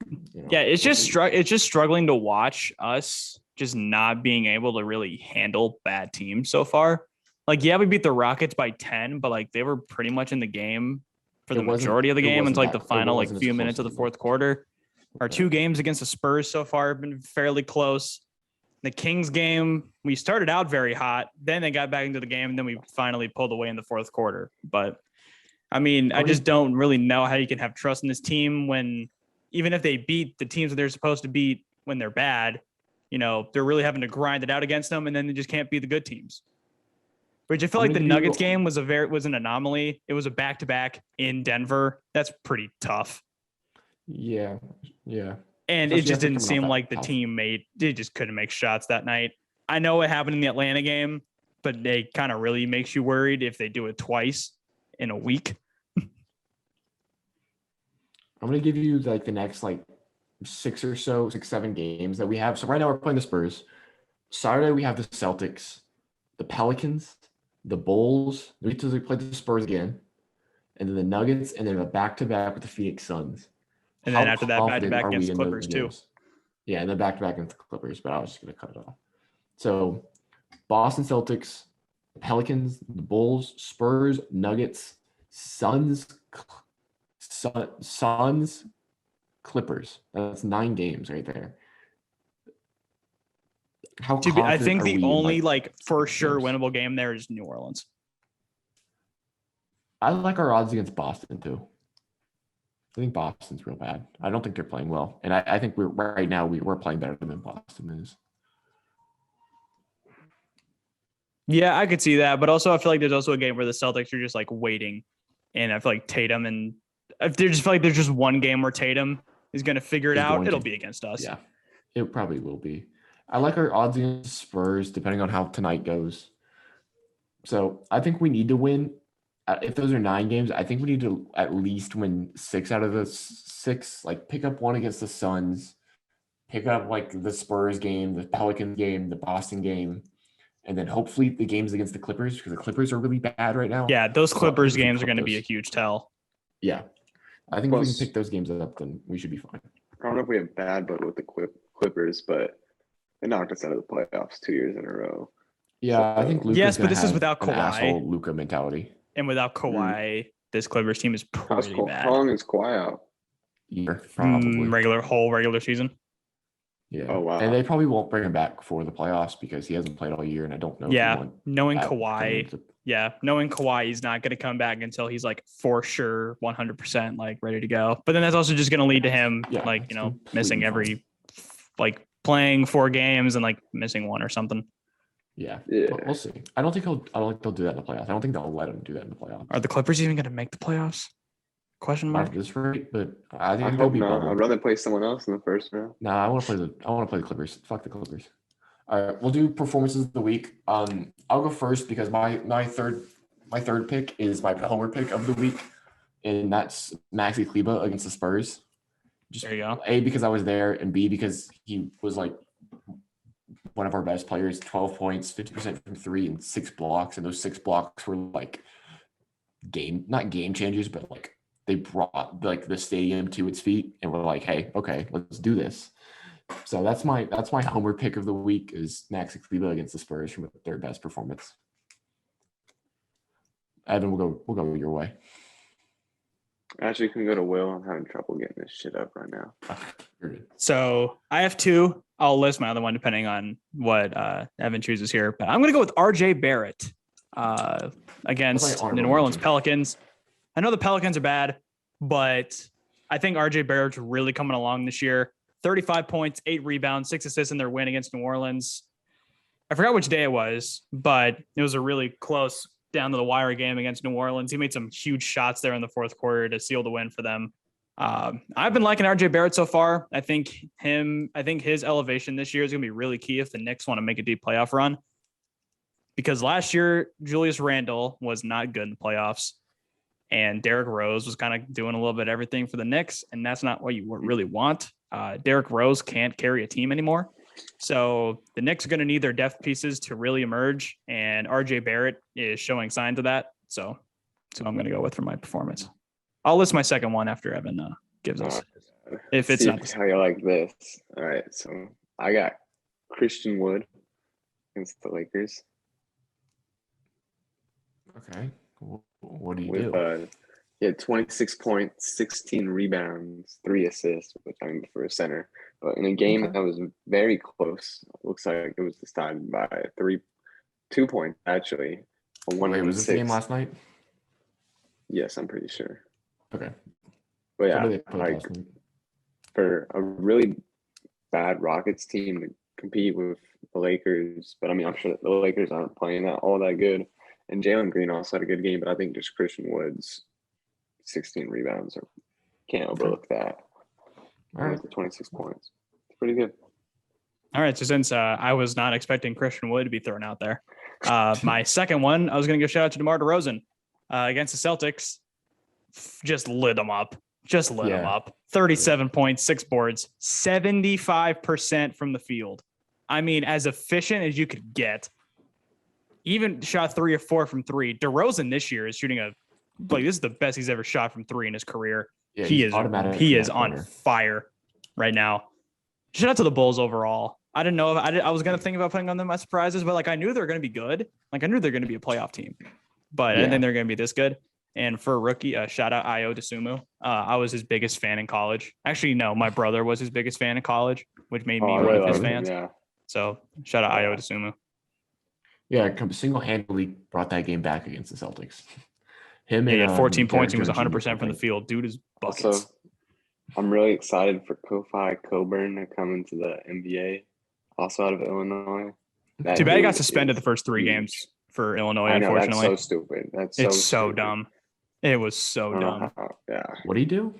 Yeah, it's just struggling to watch us just not being able to really handle bad teams so far. Like, yeah, we beat the Rockets by 10, but like they were pretty much in the game for the majority of the game until like the final like few minutes of the fourth quarter. Our 2 games against the Spurs so far have been fairly close. The Kings game, we started out very hot, then they got back into the game, and then we finally pulled away in the fourth quarter. But I mean, I just don't really know how you can have trust in this team when even if they beat the teams that they're supposed to beat when they're bad, they're really having to grind it out against them, and then they just can't beat the good teams. Which I feel like the Nuggets game was an anomaly. It was a back-to-back in Denver. That's pretty tough. Yeah. And Especially it just after didn't coming seem off like the that team they just couldn't make shots that night. I know it happened in the Atlanta game, but they kind of really makes you worried if they do it twice in a week. I'm going to give you like the next like 7 games that we have. So right now we're playing the Spurs. Saturday we have the Celtics, the Pelicans, the Bulls. We play the Spurs again, and then the Nuggets, and then a back-to-back with the Phoenix Suns. And then after that, back-to-back against the Clippers too. Yeah, and then back-to-back against the Clippers, but I was just going to cut it off. So Boston Celtics, Pelicans, the Bulls, Spurs, Nuggets, Suns, Clippers. That's 9 games right there. I think the only for sure games? winnable game there is New Orleans. I like our odds against Boston too. I think Boston's real bad. I don't think they're playing well, and I think we're playing better than Boston is. Yeah, I could see that, but also I feel like there's also a game where the Celtics are just like waiting, and I feel like Tatum and if they just feel like there's just one game where Tatum is going to figure it out, it'll be against us. Yeah, it probably will be. I like our odds against Spurs, depending on how tonight goes. So I think we need to win. If those are 9 games, I think we need to at least win 6 out of the 6. Like pick up one against the Suns, pick up like the Spurs game, the Pelicans game, the Boston game, and then hopefully the games against the Clippers, because the Clippers are really bad right now. Yeah, those Clippers games are going to be a huge tell. Yeah, I think if we can pick those games up, then we should be fine. I don't know if we have bad blood with the Clippers, but they knocked us out of the playoffs 2 years in a row. Yeah, so, I think Luka's yes, but this is without Kawhi. Asshole Luka mentality. And without Kawhi, this Clippers team is pretty bad. How long is Kawhi out? Year, probably. Regular season. Yeah. Oh, wow. And they probably won't bring him back for the playoffs because he hasn't played all year, and I don't know. Yeah, knowing Kawhi, he's not going to come back until he's like for sure 100% like ready to go. But then that's also just going to lead to him missing every playing 4 games and like missing 1 or something. Yeah. But we'll see. I don't think they'll do that in the playoffs. I don't think they'll let him do that in the playoffs. Are the Clippers even going to make the playoffs? Question mark. Not at this rate, but I think they'll be bubbled. I'd rather play someone else in the first round. No, I want to play the Clippers. Fuck the Clippers. All right, we'll do performances of the week. I'll go first because my third pick is my homer pick of the week, and that's Maxi Kleber against the Spurs. There you go. A, because I was there, and B, because he was like one of our best players. 12 points, 50% from 3, and 6 blocks, and those 6 blocks were like not game changers, but like they brought like the stadium to its feet, and we're like, hey, okay, let's do this. So that's my homer pick of the week is Maxi Kleber against the Spurs from their best performance. Evan, we'll go your way. Actually, you can go to Will. I'm having trouble getting this shit up right now. So I have 2. I'll list my other one depending on what Evan chooses here. But I'm going to go with RJ Barrett against the New Orleans Pelicans. I know the Pelicans are bad, but I think RJ Barrett's really coming along this year. 35 points, 8 rebounds, 6 assists in their win against New Orleans. I forgot which day it was, but it was a really close down to the wire game against New Orleans. He made some huge shots there in the fourth quarter to seal the win for them. I've been liking RJ Barrett so far. I think his elevation this year is going to be really key if the Knicks want to make a deep playoff run. Because last year, Julius Randle was not good in the playoffs. And Derrick Rose was kind of doing a little bit of everything for the Knicks, and that's not what you really want. Derrick Rose can't carry a team anymore. So the Knicks are going to need their depth pieces to really emerge, and RJ Barrett is showing signs of that. So I'm going to go with for my performance. I'll list my second one after Evan gives us. If it's not how you like this. All right, so I got Christian Wood against the Lakers. Okay. What do you do? He had 26 points, 16 rebounds, 3 assists, which I mean for a center. But in a game that was very close, it looks like it was decided by 2 points actually. Wait, was this the game last night? Yes, I'm pretty sure. Okay. But yeah, like for a really bad Rockets team to compete with the Lakers, but I mean, I'm sure the Lakers aren't playing all that good. And Jalen Green also had a good game, but I think just Christian Wood's 16 rebounds can't overlook that. All right, 26 points. It's pretty good. All right, so since I was not expecting Christian Wood to be thrown out there, my second one, I was going to give a shout out to DeMar DeRozan against the Celtics. Just lit them up. 37 points, 6 boards, 75% from the field. I mean, as efficient as you could get. Even shot 3 or 4 from 3. DeRozan this year is shooting this is the best he's ever shot from 3 in his career. Yeah, he is on fire right now. Shout out to the Bulls overall. I didn't know if I was going to think about putting on them as surprises, but like I knew they were going to be good. Like I knew they're going to be a playoff team, but I didn't think they're going to be this good. And for a rookie, shout out Io DeSumo. I was his biggest fan in college. Actually, no, my brother was his biggest fan in college, which made me one of his fans. Yeah. So shout out Io DeSumo. Yeah, single-handedly brought that game back against the Celtics. He had 14 points. He was 100% from the field. Dude is buckets. Also, I'm really excited for Kofi Coburn to come into the NBA, also out of Illinois. Too bad he got suspended the first 3 games for Illinois, unfortunately. That's so stupid. It's so dumb. It was so dumb. Yeah. What did he do?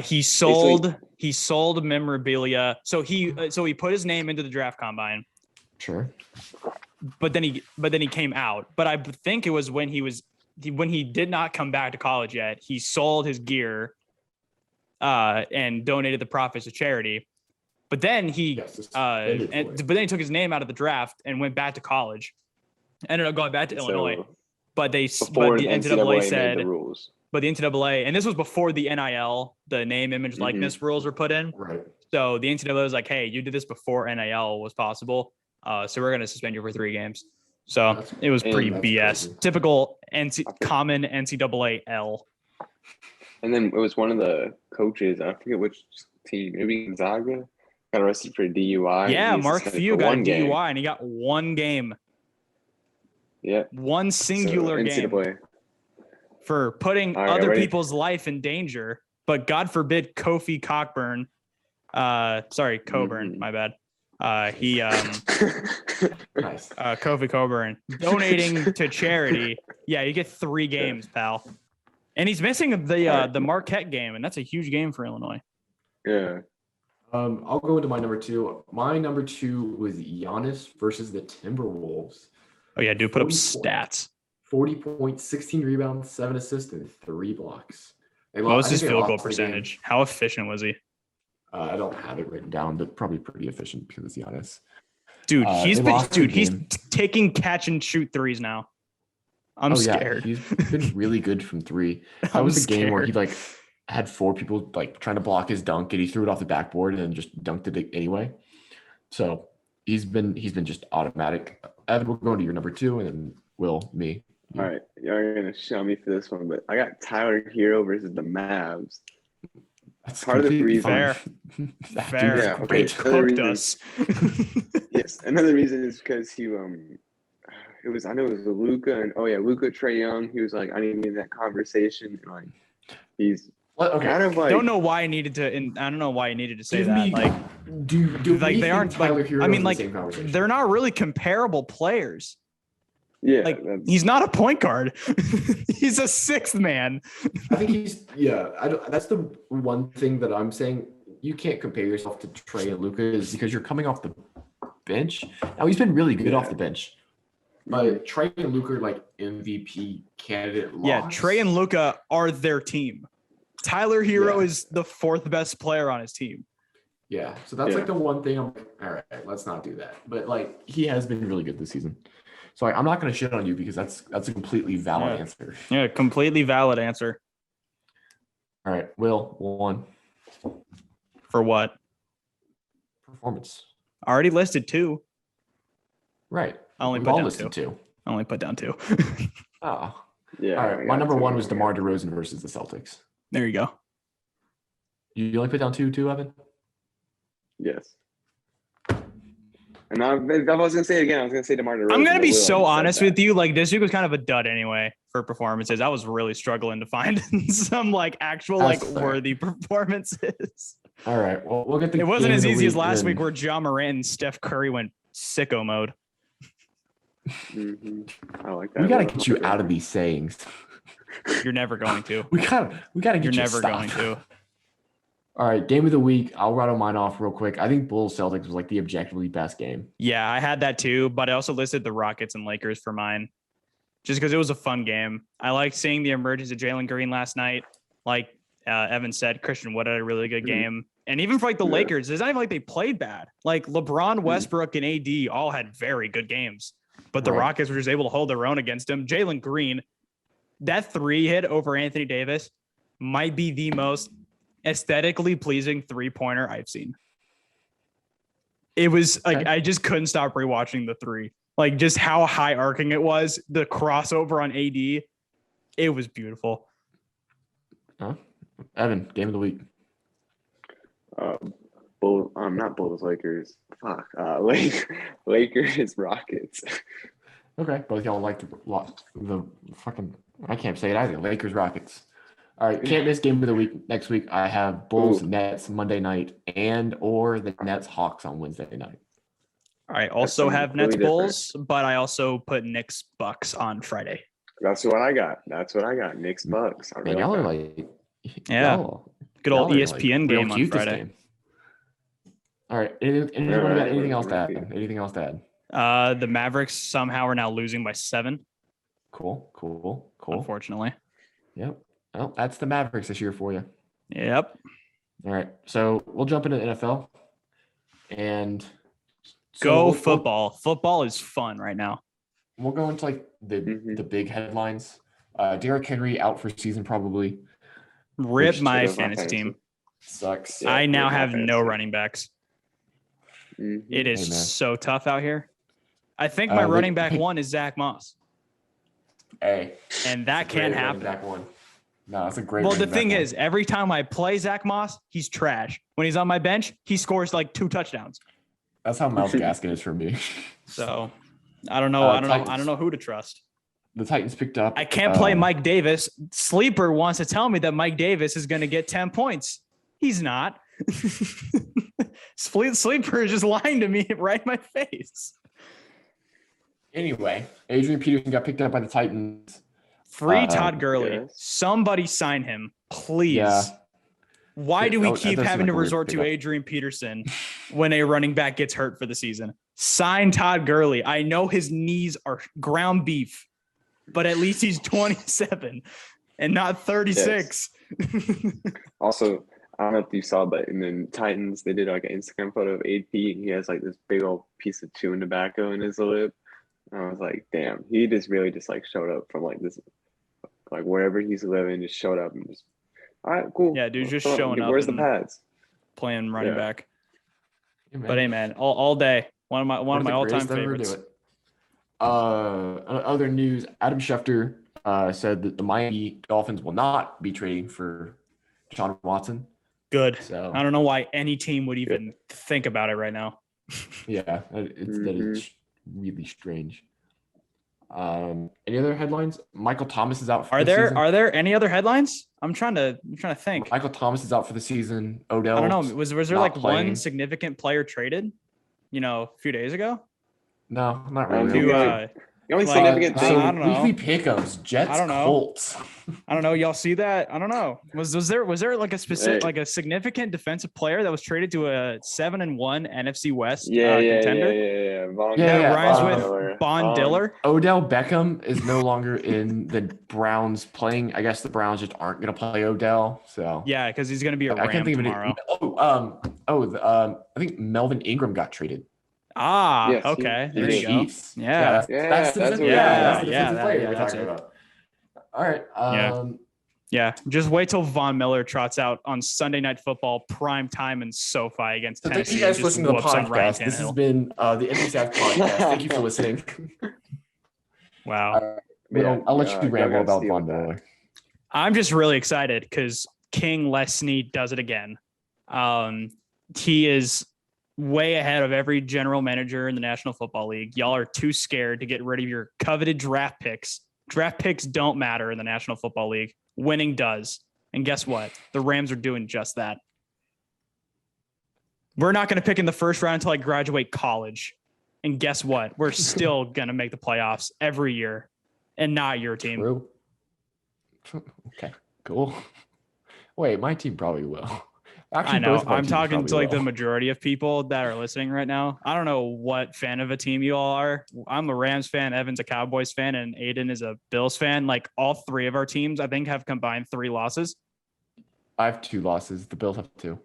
He sold memorabilia. So he put his name into the draft combine. Sure. But then he came out. But I think it was when he did not come back to college yet. He sold his gear and donated the profits to charity. But then he took his name out of the draft and went back to college. Ended up going back to Illinois. But the NCAA said the rules. But the NCAA, and this was before the NIL, the name, image, likeness rules were put in. Right. So the NCAA was like, hey, you did this before NIL was possible. So we're going to suspend you for 3 games. So it was pretty BS. Crazy. Typical common NCAA L. And then it was one of the coaches, I forget which team, maybe Gonzaga, got arrested for DUI. Yeah, Mark Few got a DUI and he got 1 game. Yeah. 1 singular game for putting other people's life in danger. But God forbid Kofi Coburn. Coburn, my bad. Kofi Coburn donating to charity. Yeah, you get 3 games, pal. And he's missing the Marquette game, and that's a huge game for Illinois. Yeah. I'll go into my number 2. My number 2 was Giannis versus the Timberwolves. Oh yeah, dude, put up stats. 40 points, 16 rebounds, 7 assists, and 3 blocks. What was his field goal percentage? How efficient was he? I don't have it written down, but probably pretty efficient because it's Giannis. Dude, he's taking catch and shoot threes now. I'm scared. He's been really good from 3. That was a game where he had 4 people trying to block his dunk, and he threw it off the backboard and just dunked it anyway. So he's been just automatic. Evan, we're going to your number 2, and then Will, me. All right, you're gonna show me for this one, but I got Tyler Hero versus the Mavs. That's part of the reason. Fair. Yeah, okay. They cooked us. Yes, another reason is because I know it was Luka and Luka Trae Young. He was like, I need to be in that conversation. And he's kind of like. I don't know why I needed to. And I don't know why I needed to say that. They aren't Tyler Hero. I mean, they're not really comparable players. Yeah, he's not a point guard. He's a 6th man. I think that's the one thing that I'm saying. You can't compare yourself to Trae and Luka is because you're coming off the bench. Now he's been really good off the bench, but Trae and Luka are MVP candidate. Yeah, Trae and Luka are their team. Tyler Hero is the 4th best player on his team. Yeah, so that's the one thing. I'm like, all right, let's not do that. But he has been really good this season. So I'm not going to shit on you because that's a completely valid answer. Yeah, completely valid answer. All right, Will, 1. For what? Performance. I already listed 2. Right. I only put down 2. I only put down 2. Oh. Yeah. All right. My number 1 was DeMar DeRozan versus the Celtics. There you go. You only put down 2 too, Evan? Yes. And I was going to say it again. I was going to say DeMar DeRozan. I'm going to be so honest with you. This week was kind of a dud anyway for performances. I was really struggling to find some actual worthy performances. All right. Well, we'll get the. It wasn't as easy as last week where John Morant and Steph Curry went sicko mode. I like that. We got to get you out of these sayings. You're never going to. We got to get You're you never going to. All right, game of the week. I'll rattle mine off real quick. I think Bulls Celtics was the objectively best game. Yeah, I had that too, but I also listed the Rockets and Lakers for mine, just because it was a fun game. I liked seeing the emergence of Jalen Green last night. Like Evan said, Christian Wood had a really good game, and even for the Lakers, it's not even they played bad. LeBron, Westbrook, and AD all had very good games, but the Rockets were just able to hold their own against them. Jalen Green, that 3 hit over Anthony Davis might be the most aesthetically pleasing 3-pointer I've seen. It was like Okay. I just couldn't stop rewatching the 3. Like just how high arcing it was, the crossover on AD. It was beautiful. Evan, game of the week. Not Bulls, Lakers. Fuck. Lakers, Rockets. Okay, both y'all like the fucking. I can't say it either. Lakers, Rockets. All right, can't miss game of the week. Next week I have Bulls, Nets Monday night, or the Nets Hawks on Wednesday night. I also have really Nets different. Bulls, but I also put Knicks Bucks on Friday. That's what I got. Knicks, Bucks. Man, y'all are like, Yeah. Good old y'all are ESPN real game on cute this Friday. game. All right, anything else to add? Anything else to add? The Mavericks somehow are now losing by 7. Cool. Unfortunately. Yep. Well, that's the Mavericks this year for you. Yep. All right, so we'll jump into the NFL. And Go football. Football is fun right now. We'll go into like the big headlines. Derrick Henry out for season probably. Rip my fantasy team. Sucks. Yeah, I now rip my have no fantasy. running backs. Mhm. It is Hey, man. so tough out here. I think my running back 1 is Zach Moss. Hey. And that Great can't running happen. back one. No, that's a great. Well, the running back thing one. is, every time I play Zach Moss, he's trash. When he's on my bench, he scores like 2 touchdowns. That's how Miles Gaskin is for me. So I don't know. Titans. I don't know who to trust. The Titans picked up. I can't play Mike Davis. Sleeper wants to tell me that Mike Davis is going to get 10 points. He's not. Sleeper is just lying to me right in my face. Anyway, Adrian Peterson got picked up by the Titans. Free Todd Gurley. yes. Somebody sign him, please. Yeah. Why do we That keep does seem having to like a weird resort to pickup. Adrian Peterson when a running back gets hurt for the season? Sign Todd Gurley. I know his knees are ground beef, but at least he's 27 and not 36. Also, I don't know if you saw, but in the Titans, they did like an Instagram photo of AP, and he has like this big old piece of chewing tobacco in his lip. And I was like, damn, he just really just like showed up from like this, like wherever he's living, just showed up and just, all right, cool. Yeah, dude's just Come on, showing up Where's the and- pads? Playing running Yeah. back. Yeah, man. But hey, man, all day. One of my One of the all-time greatest to ever do favorites. it. Other news: Adam Schefter said that the Miami Dolphins will not be trading for Deshaun Watson. Good. So I don't know why any team would even think about it right now. yeah, that is really strange. Any other headlines? Michael Thomas is out for Are the there season. are there any other headlines? I'm trying to think. Michael Thomas is out for the season. Odell. I don't know. Was there not like playing. one significant player traded? A few days ago. No, not Um, really. who To The only Like, significant so- thing. I don't know. Weekly pick'ems, Jets, I don't know. Colts. I don't know. Y'all see that? I don't know. Was there like a specific Hey. like a significant defensive player that was traded to a 7-1 NFC West Yeah. contender? Von Yeah, That yeah, rhymes Diller. with Bond Diller. Odell Beckham is no longer in the Browns playing. I guess the Browns just aren't going to play Odell. So Yeah, because he's gonna be a I Ram can't think tomorrow. of it. I think Melvin Ingram got traded. Ah, Yes, okay. he There did. you go. Chiefs. Yeah. that's the that's defensive, what- that's the yeah, defensive that- player yeah, we're that's talking it. about. All right. Yeah, just wait till Von Miller trots out on Sunday Night Football prime time in SoFi against So thank Tennessee. you guys and for just listening to the whoops on Ryan podcast. This has Tannehill. been the NBCF podcast. Thank you for listening. Wow. I'll let you ramble y'all about steal Von that. Miller. I'm just really excited because King Lesney does it again. He is way ahead of every general manager in the National Football League. Y'all are too scared to get rid of your coveted draft picks. Draft picks don't matter in the National Football League. Winning does. And guess what? The Rams are doing just that. We're not going to pick in the first round until I graduate college. And guess what? We're still going to make the playoffs every year and not your team. True. Okay, cool. Wait, my team probably will. Actually, I know. both of our I'm teams talking probably to like the will. majority of people that are listening right now. I don't know what fan of a team you all are. I'm a Rams fan. Evan's a Cowboys fan, and Aiden is a Bills fan. Like all three of our teams, I think, have combined 3 losses. I have 2 losses. The Bills have 2.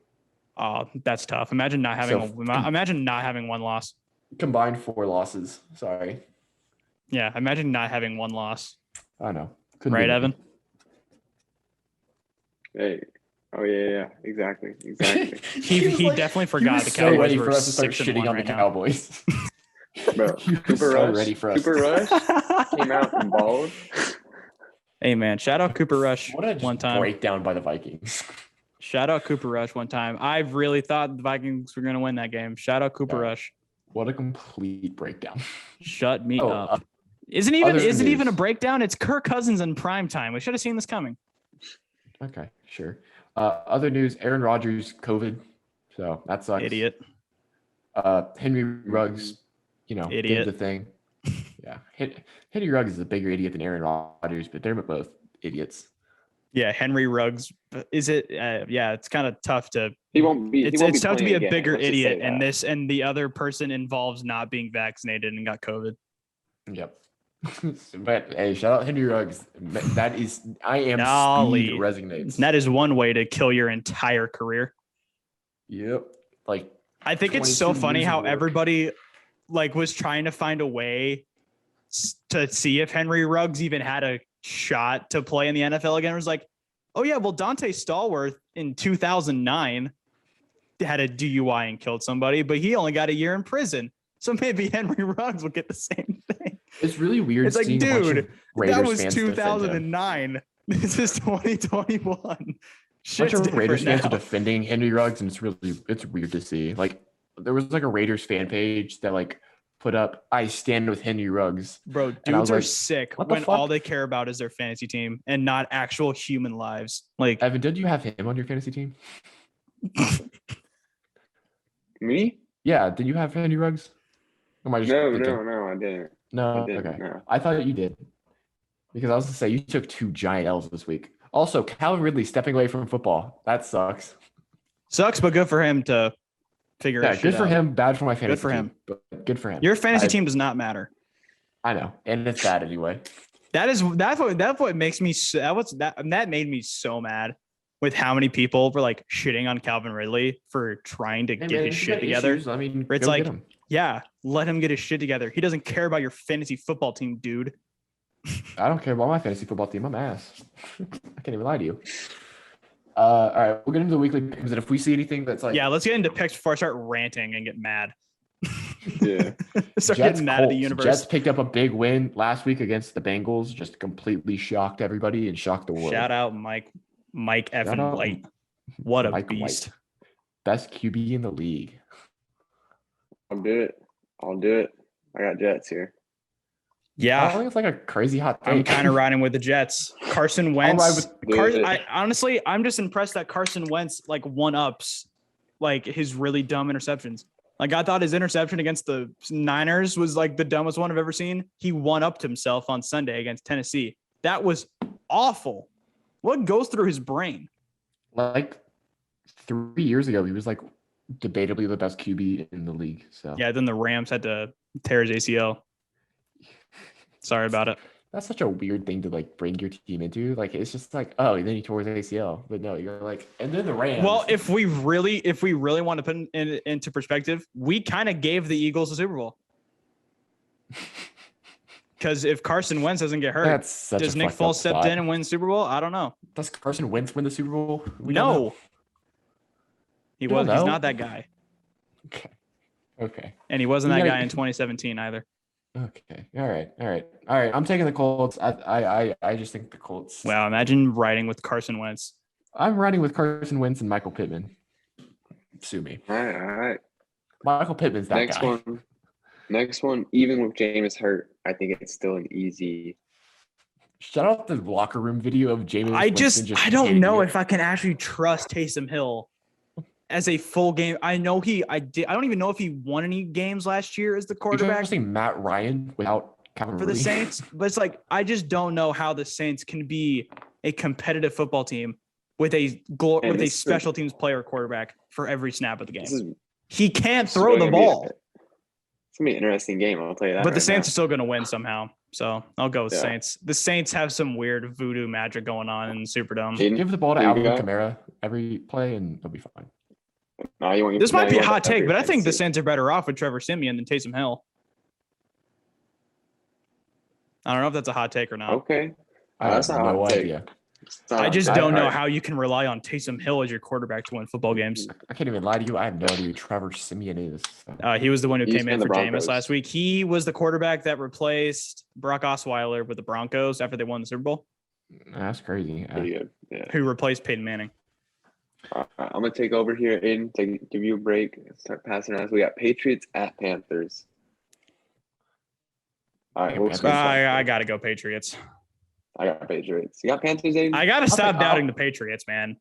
Oh, that's tough. Imagine not having imagine not having 1 loss. Combined 4 losses. Sorry. Yeah, imagine not having 1 loss. I know. Couldn't Right, do it. Evan? Hey, Oh yeah, exactly. He definitely forgot the Cowboys ready were for us to start 6-1 shitting on the right now. Cowboys. Bro, He was Cooper so Rush. ready for us. Cooper Rush came out and balled. Hey man, shout out Cooper Rush What a one time. breakdown by the Vikings. Shout out Cooper Rush one time. I really thought the Vikings were going to win that game. Shout out Cooper Rush. What a complete breakdown. Shut me up. Isn't it even a breakdown? It's Kirk Cousins in prime time. We should have seen this coming. Okay, sure. Other news, Aaron Rodgers, COVID. So that sucks. Idiot. Henry Ruggs, Idiot. did the thing. Yeah. Henry Ruggs is a bigger idiot than Aaron Rodgers, but they're both idiots. Yeah, Henry Ruggs. Is it? Yeah, it's kind of tough to. He won't be. It's tough to be a bigger idiot, and the other person involves not being vaccinated and got COVID. Yep. But hey, shout out Henry Ruggs. That is, I am speed resonates. That is one way to kill your entire career. Yep. Like, I think it's so funny how everybody was trying to find a way to see if Henry Ruggs even had a shot to play in the NFL again. It was like, oh yeah, well, Dante Stallworth in 2009 had a DUI and killed somebody, but he only got a year in prison. So maybe Henry Ruggs will get the same thing. It's really weird. It's like, dude, that was 2009. This is 2021. A bunch of Raiders fans are defending Henry Ruggs, and it's weird to see. Like, there was a Raiders fan page that put up, "I stand with Henry Ruggs." Bro, dudes are sick when all they care about is their fantasy team and not actual human lives. Like, Evan, did you have him on your fantasy team? Me? Yeah. Did you have Henry Ruggs? No, I didn't. No, okay. No. I thought you did. Because I was going to say, you took 2 giant L's this week. Also, Calvin Ridley stepping away from football. That sucks. Sucks, but good for him to figure it out. Yeah, good for him. Bad for my fantasy Good for him. Team, but good for him. Your fantasy team does not matter. I know. And it's bad anyway. That's what makes me that made me so mad with how many people were shitting on Calvin Ridley for trying to get his shit together. Issues. I mean, it's like, yeah, let him get his shit together. He doesn't care about your fantasy football team, dude. I don't care about my fantasy football team. I'm ass. I can't even lie to you. All right, we'll get into the weekly picks, and if we see anything that's let's get into picks before I start ranting and get mad. Yeah, start getting mad at the universe. Jets picked up a big win last week against the Bengals. Just completely shocked everybody and shocked the world. Shout out Mike effing White. What a beast! White. Best QB in the league. I'll do it. I got Jets here. Yeah, I think it's a crazy hot take. I'm kind of riding with the Jets. Carson Wentz. I'm just impressed that Carson Wentz one-ups his really dumb interceptions. I thought his interception against the Niners was the dumbest one I've ever seen. He one-upped himself on Sunday against Tennessee. That was awful. What goes through his brain? 3 years ago, he was debatably the best QB in the league. So yeah, then the Rams had to tear his ACL. Sorry about it. That's such a weird thing to bring your team into. It's just oh, and then he tore his ACL. But no, you're and then the Rams. Well, if we really want to put it into perspective, we kind of gave the Eagles the Super Bowl. Because if Carson Wentz doesn't get hurt, does Nick Foles step in and win the Super Bowl? I don't know. Does Carson Wentz win the Super Bowl? No. He's not that guy. Okay. And he wasn't that guy in 2017 either. Okay. All right. I'm taking the Colts. I just think the Colts. Wow. Imagine riding with Carson Wentz. I'm riding with Carson Wentz and Michael Pittman. Sue me. All right. Michael Pittman's that guy. Next one, even with Jameis hurt, I think it's still an easy. Shout out the locker room video of Jameis. I don't know if I can actually trust Taysom Hill as a full game. I know I don't even know if he won any games last year as the quarterback. You're Matt Ryan without Calvin for the Saints, but it's I just don't know how the Saints can be a competitive football team with a special teams player quarterback for every snap of the game. He can't throw the ball. It's gonna be an interesting game, I'll tell you that. But the Saints are still gonna win somehow. So I'll go with Saints. The Saints have some weird voodoo magic going on in the Superdome. Give the ball to Alvin Kamara every play and it'll be fine. This might be a hot take, but I think the Saints are better off with Trevor Siemian than Taysom Hill. I don't know if that's a hot take or not. Okay. I have no idea. I just don't know how you can rely on Taysom Hill as your quarterback to win football games. I can't even lie to you. I have no idea who Trevor Simeon is. So. He was the one who came in for Broncos. Jameis last week. He was the quarterback that replaced Brock Osweiler with the Broncos after they won the Super Bowl. That's crazy. Pretty good. Yeah. Who replaced Peyton Manning. I'm going to take over here and give you a break. Start passing around. We got Patriots at Panthers. All right. I got to go Patriots. I got Patriots. You got Panthers, Aiden? I got to stop doubting the Patriots, man.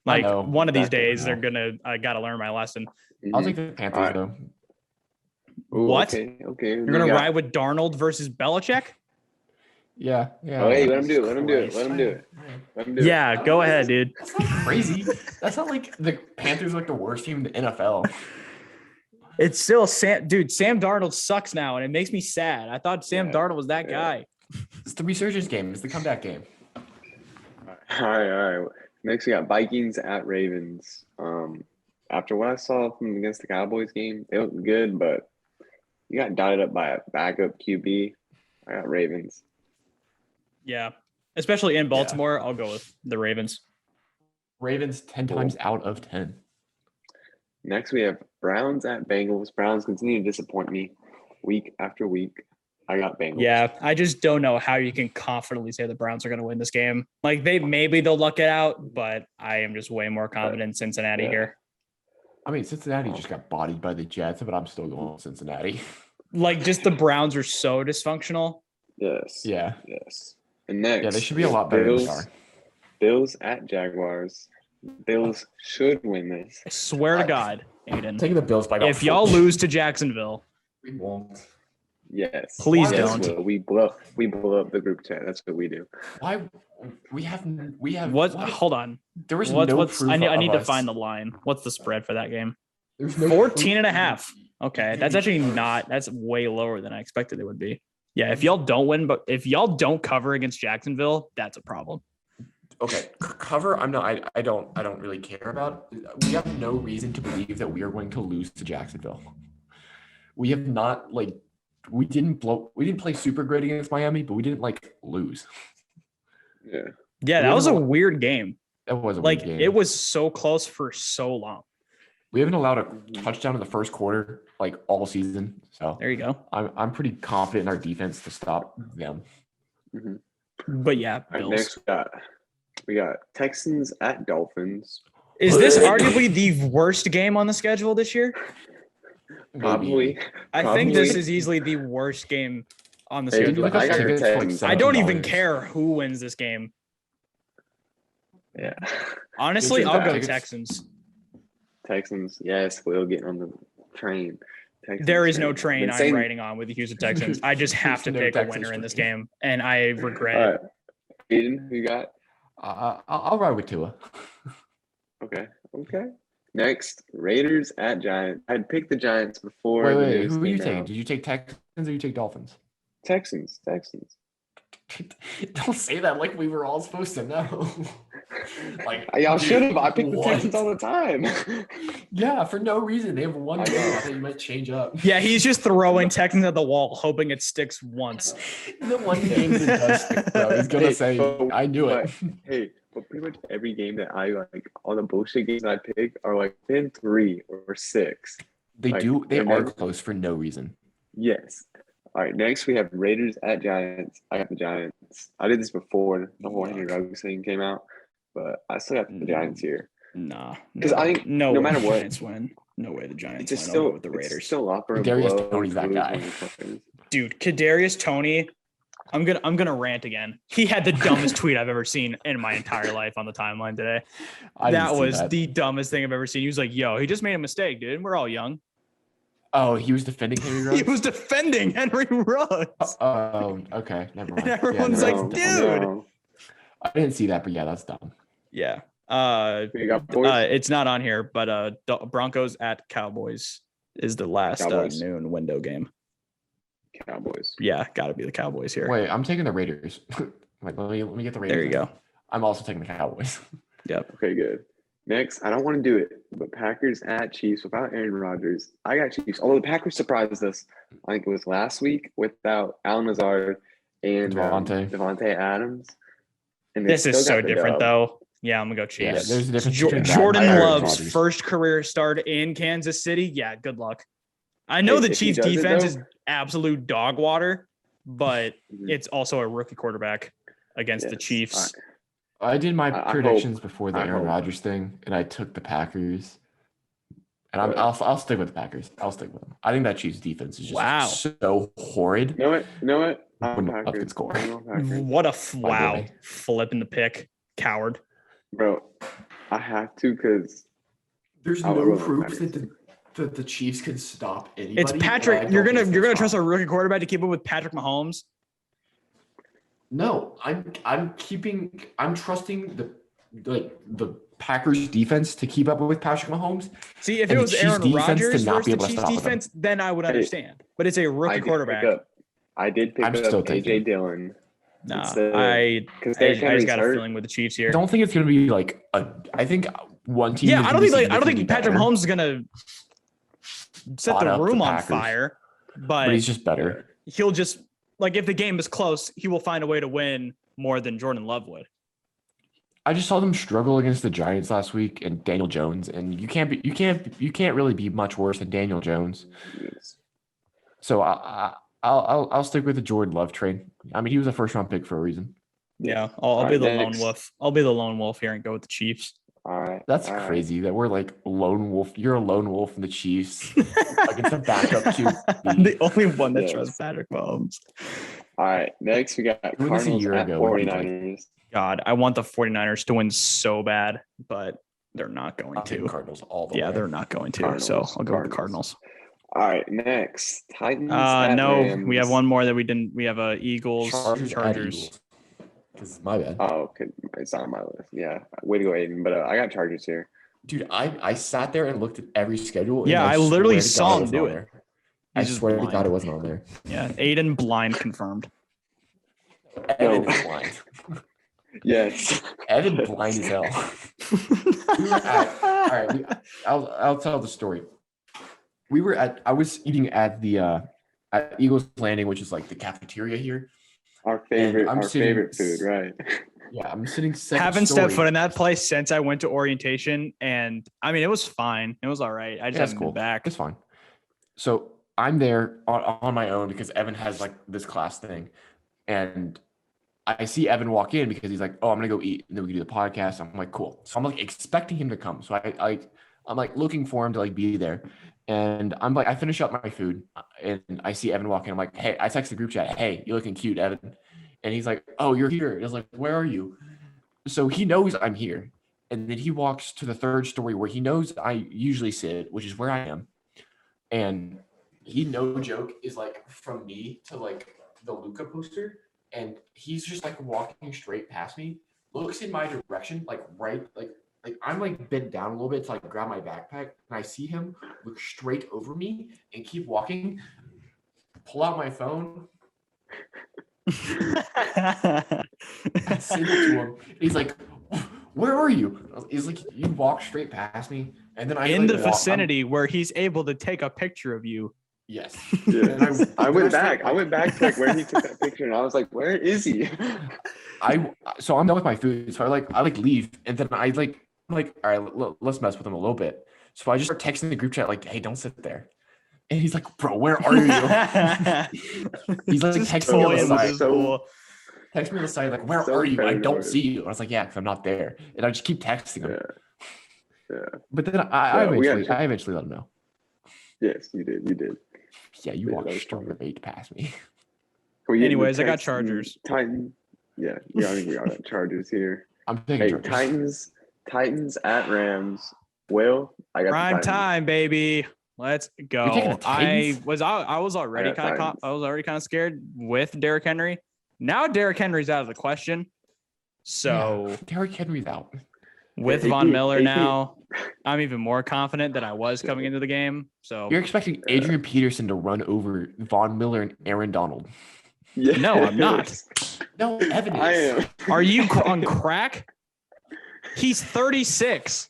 Like, one of these days, I got to learn my lesson. I'll take the Panthers, though. Ooh, what? Okay. You're going to ride with Darnold versus Belichick? Yeah. Oh, hey, let him do it. Yeah, go ahead, dude. That's not crazy. That's not like the Panthers are like the worst team in the NFL. It's still Sam Darnold sucks now, and it makes me sad. I thought Sam Darnold was that guy. It's the resurgence game. It's the comeback game. All right. Next, we got Vikings at Ravens. After what I saw from against the Cowboys game, they looked good, but you got dotted up by a backup QB. I got Ravens. Yeah, especially in Baltimore, I'll go with the Ravens. Ravens 10 times out of 10. Next, we have Browns at Bengals. Browns continue to disappoint me week after week. I got Bengals. Yeah, I just don't know how you can confidently say the Browns are going to win this game. Like, they'll luck it out, but I am just way more confident in Cincinnati here. I mean, Cincinnati just got bodied by the Jets, but I'm still going with Cincinnati. Like, just the Browns are so dysfunctional. Yes. Yeah. Yes. And next, they should be a lot better than they are. Bills at Jaguars. Bills should win this. I swear to God, Aiden. Taking the Bills by about if y'all lose to Jacksonville, we won't. Yes. Please don't. We blow up the group chat. That's what we do. Why? We have what? Hold on. There was no proof I need to us. find the line. What's the spread for that game? There's no 14.5. Okay, that's actually not. That's way lower than I expected it would be. Yeah, if y'all don't win, but if y'all don't cover against Jacksonville, that's a problem. Okay, cover. I don't really care about. We have no reason to believe that we are going to lose to Jacksonville. We have not we didn't play super great against Miami, but we didn't lose. Yeah, that was a weird game. That was a weird game. It was so close for so long. We haven't allowed a touchdown in the first quarter all season. So there you go. I'm pretty confident in our defense to stop them. Mm-hmm. But yeah, Bills. Next we got Texans at Dolphins. Is this arguably the worst game on the schedule this year? Probably. I think this is easily the worst game on the schedule. I don't even care who wins this game. Yeah. Honestly, I'll go Texans. Texans, yes, we'll get on the train. There is no train I'm riding on with the Houston Texans. I just have to pick a winner in this game, and I regret it. Aiden, who you got? I'll ride with Tua. Okay. Next, Raiders at Giants. I'd picked the Giants before. Wait, who are you taking? Did you take Texans or you take Dolphins? Texans. Don't say that like we were all supposed to know. Y'all should have. I pick the Texans all the time. Yeah, for no reason. They have one game that you might change up. Yeah, he's just throwing Texans at the wall, hoping it sticks once. The one game that does stick, bro. He's gonna say, "I knew it." But pretty much every game that I all the bullshit games that I pick are within 3 or 6. They are close for no reason. Yes. All right, next we have Raiders at Giants. I got the Giants. I did this before the whole Henry Ruggs thing came out, but I still got the Giants here. Nah. Because I think no matter what, Giants win. No way the Giants win. Still with the Raiders. It's still locker room. Kadarius Toney's that guy. Dude, Kadarius Toney. I'm gonna rant again. He had the dumbest tweet I've ever seen in my entire life on the timeline today. That was the dumbest thing I've ever seen. He was like, "Yo, he just made a mistake, dude. We're all young." Oh, he was defending Henry Ruggs? He was defending Henry Ruggs. Oh, okay. Never mind. And everyone's dude. No. I didn't see that, but yeah, that's dumb. Yeah. Boys? It's not on here, but Broncos at Cowboys is the last noon window game. Cowboys. Yeah, got to be the Cowboys here. Wait, I'm taking the Raiders. Let me get the Raiders. There you go. I'm also taking the Cowboys. Yep. Okay, good. Next, I don't want to do it, but Packers at Chiefs without Aaron Rodgers. I got Chiefs. Although the Packers surprised us, I think it was last week without Allen Lazard and Devontae Adams. And they This is still so got the different, dub. though. Yeah, I'm gonna go Yeah, Chiefs. there's a difference between that and Jordan Aaron Love's Rodgers. first career start in Kansas City. Yeah, good luck. I know Hey, the if he Chiefs does it, defense though- is absolute dog water, but Mhm. it's also a rookie quarterback against the Yes. Chiefs. I did my I predictions hope- before the I Aaron hope. Rodgers thing, and I took the Packers. And Right. I'll stick with the Packers. I'll stick with them. I think that Chiefs defense is just Wow. so horrid. You know what? When Love Packers. can score. I'm on Packers. What a wow. way. Flipping the pick. Coward. Bro, I have to because There's I would no roll with proof Packers. that the Chiefs can stop anybody. It's and I Patrick. don't You're think gonna they'll trust a stop. rookie quarterback to keep up with Patrick Mahomes? No, I'm trusting the Packers defense to keep up with Patrick Mahomes. See, if And it the was Chiefs Aaron defense to Rodgers not versus be the able to Chiefs stop them. defense, then I would Hey, understand. But it's a rookie quarterback. I did pick I'm up still AJ taking- Dillon. Nah, instead- I 'cause Derrick just Henry's got a hurt. feeling with the Chiefs I here. don't think it's gonna be like I think one team. Yeah, is I gonna don't be think significantly Patrick better, Mahomes is gonna set Spot the up the room on Packers. fire, but but he's just better. he'll just like if the game is close, he will find a way to win more than Jordan Love would. I just saw them struggle against the Giants last week and Daniel Jones, and you can't really be much worse than Daniel Jones. Yes. So I'll stick with the Jordan Love train. I mean, he was a first round pick for a reason. Yeah, I'll be Alright, the next. lone wolf. I'll be the lone wolf here and go with the Chiefs. All right. That's all right. crazy that we're like lone wolf. You're a lone wolf in the Chiefs against a backup QB. The only one that Yes. trusts Patrick Mahomes. All right. Next, we got Doing this a Cardinals year at ago would be like- 49ers. God, I want the 49ers to win so bad, but they're not going I'll take to. Cardinals all the Yeah, way. they're not going to. Cardinals, So I'll go with the Cardinals. Cardinals. All right. Next, Titans. at No, Rams. we have one more that we didn't. We have Eagles, Chargers. Chargers. My bad. Oh, okay. It's on my list. Yeah. Way to go, Aiden. But I got Chargers here. Dude, I sat there and looked at every schedule. Yeah, and I literally swear to saw God him wasn't do on it. there. I He's just swear to God blind. it wasn't on there. Yeah, Aiden blind confirmed. Evan No. is blind. Yes. Evan blind as hell. We were at, all right, I'll tell the story. I was eating at the at Eagles Landing, which is like the cafeteria here. Our favorite. I'm Our sitting- favorite food, right? Yeah, I'm sitting second Haven't story. stepped foot in that place since I went to orientation, and I mean it was fine. It was all right. I just Yeah, it's haven't cool. been back. It's fine. So I'm there on my own because Evan has like this class thing, and I see Evan walk in because he's like, "Oh, I'm gonna go eat, and then we can do the podcast." I'm like, "Cool." So I'm like expecting him to come. So I'm like looking for him to like be there, and I'm like, I finish up my food, and I see Evan walk in. I'm like, "Hey," I text the group chat, "Hey, you looking cute, Evan?" And he's like, "Oh, you're here." And I was like, "Where are you?" So he knows I'm here, and then he walks to the third story where he knows I usually sit, which is where I am. And he, no joke, is like from me to like the Luca poster. And he's just like walking straight past me, looks in my direction, like right, like I'm like bent down a little bit to like grab my backpack. And I see him look straight over me and keep walking, pull out my phone, I send it to him. He's like, "Where are you?" He's like, "You walk straight past me." And then I In the like, walk- I'm- vicinity where he's able to take a picture of you. Yes. Yeah. And I then went start, back. I went back to like where he took that picture, and I was like, "Where is he?" So I'm done with my food. So I leave, and then I'm like, all right, let's mess with him a little bit. So I just start texting the group chat like, "Hey, don't sit there." And he's like, "Bro, where are you?" He's like Just texting me on toying the with side. his So- pool. Text me on the side like, "Where So are you?" I don't paranoid. see you. And I was like, "Yeah, because I'm not there." And I just keep texting him. Yeah. Yeah. But then I Yeah, we got eventually let him know. Yes, you did. You did. Yeah, you Yeah, walked that was funny. straight past me. Well, yeah, Anyways, the I got Texans, Chargers. Titan. Yeah. I think we all got Chargers here. I'm taking Hey, Chargers. Titans at Rams. Will I got the Prime Titans. time, baby. Let's go. taking the I Titans? was already I got kind of Titans. scared with Derrick Henry. Now Derrick Henry's out of the question. So Yeah, Derrick Henry's out. with Yeah, Von AP Miller now, I'm even more confident than I was coming into the game. So You're expecting Adrian Peterson to run over Von Miller and Aaron Donald. Yes. No, I'm not. No, Evan I is. am. are you on crack? He's 36.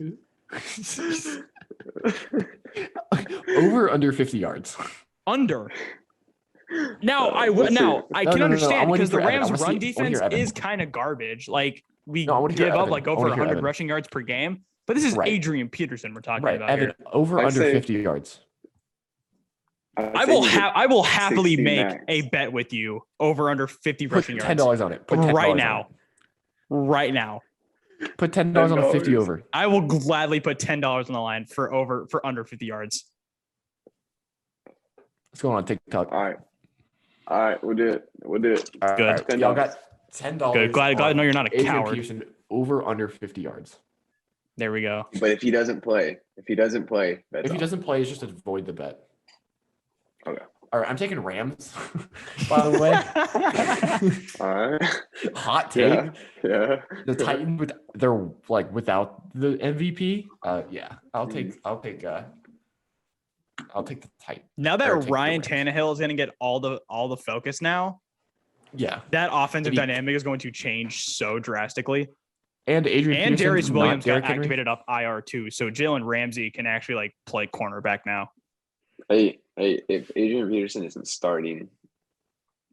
Over under 50 yards. Under. Now Let's see. I No, can no, no, understand I'm waiting because the for Evan. I Rams' wanna run see- I wanna defense hear Evan. is kind of garbage. Like we No, I wanna hear give up Evan. like I over wanna hear 100 Evan. rushing yards per game. But this is Right. Adrian Peterson we're talking Right, about Evan, here. over I under say- 50 yards. I'd say you get I will happily 60 make max. a bet with you over under 50 Put rushing yards $10 on it. Put $10 right on now. it. Right now. Put $10 on a 50 $10. over. I will gladly put $10 on the line for under 50 yards. Let's go on TikTok. All right, we'll do it. All Good. right, y'all got $10. Good. Glad to know you're not a Adrian coward. Peterson over under 50 yards. There we go. But if he doesn't play, that's If he all. doesn't play, it's just avoid the bet. Okay. All right, I'm taking Rams. By the way, All right. hot take. Yeah. The Titans they're like without the MVP. Yeah, I'll take the Titans. Now Or that take the Ryan Rams. Tannehill is going to get all the focus now, Yeah, that offensive Maybe- dynamic is going to change so drastically. and Adrian And Peterson, Darius not Williams got Derrick Henry. activated off IR too, so Jalen Ramsey can actually like play cornerback now. Hey, if Adrian Peterson isn't starting,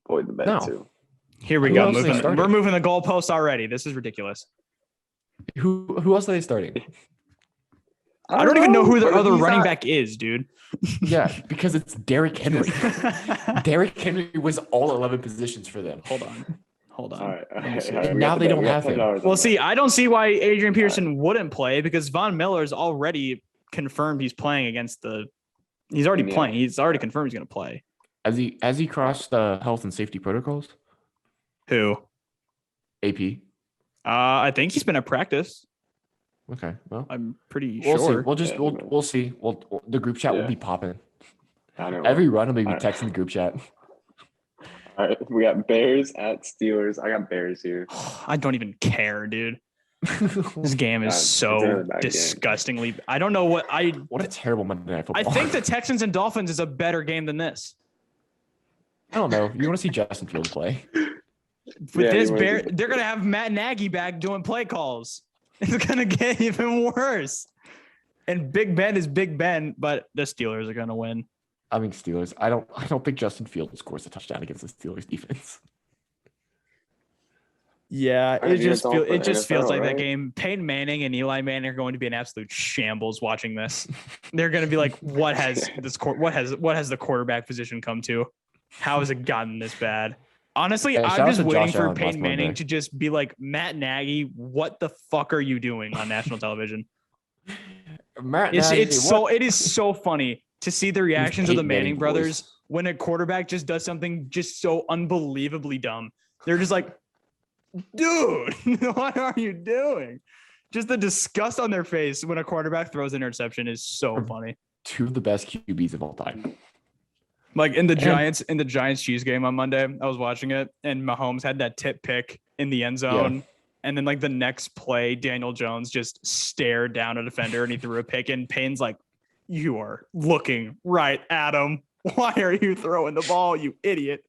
avoid the bet No. too. Here we Who go. else are they starting? We're moving the goalpost already. This is ridiculous. Who else are they starting? I don't even know who their but if other he's running not- back is, dude. Yeah, because it's Derrick Henry. Derrick Henry was all 11 positions for them. Hold on. All right. see. we Now got they the bet. don't We got have him. $10 on Well, that. see, I don't see why Adrian Peterson wouldn't play because Von Miller's already confirmed he's playing against the. He's already Yeah. playing. He's already confirmed he's going to play. Has he crossed the health and safety protocols? Who? AP. I think he's been at practice. Okay, well, I'm pretty we'll sure. see. We'll just Yeah, we'll see. The group chat will Yeah. be popping. I know. Every run will be Alright. texting the group chat. All right, we got Bears at Steelers. I got Bears here. I don't even care, dude. This game is God, it's so another bad game. disgustingly. I don't know what I. What a terrible Monday Night I Football. think the Texans and Dolphins is a better game than this. I don't know. You want to see Justin Fields play? With Yeah, this you wanna bear, do- they're gonna have Matt Nagy back doing play calls. It's gonna get even worse. And Big Ben is Big Ben, but the Steelers are gonna win. I mean Steelers. I don't think Justin Fields scores a touchdown against the Steelers defense. Yeah, I mean, it's all for it just feels NFL, like that right? game. Peyton Manning and Eli Manning are going to be an absolute shambles watching this. They're going to be like, what has the quarterback position come to? How has it gotten this bad? Honestly, Hey, shout I'm out just to waiting Josh for Allen last Peyton Manning Monday. to just be like, Matt Nagy, what the fuck are you doing on national television? Matt It Nagy, is so funny to see the reactions of the Peyton Manning Manning brothers voice. when a quarterback just does something just so unbelievably dumb. They're just like, dude, what are you doing? Just the disgust on their face when a quarterback throws an interception is so funny. two of the best QBs of all time. Like in the Giants Chiefs game on Monday, I was watching it and Mahomes had that tip pick in the end zone. And then like the next play, Daniel Jones just stared down a defender and he threw a pick and Payne's like, you are looking right at him. Why are you throwing the ball, you idiot?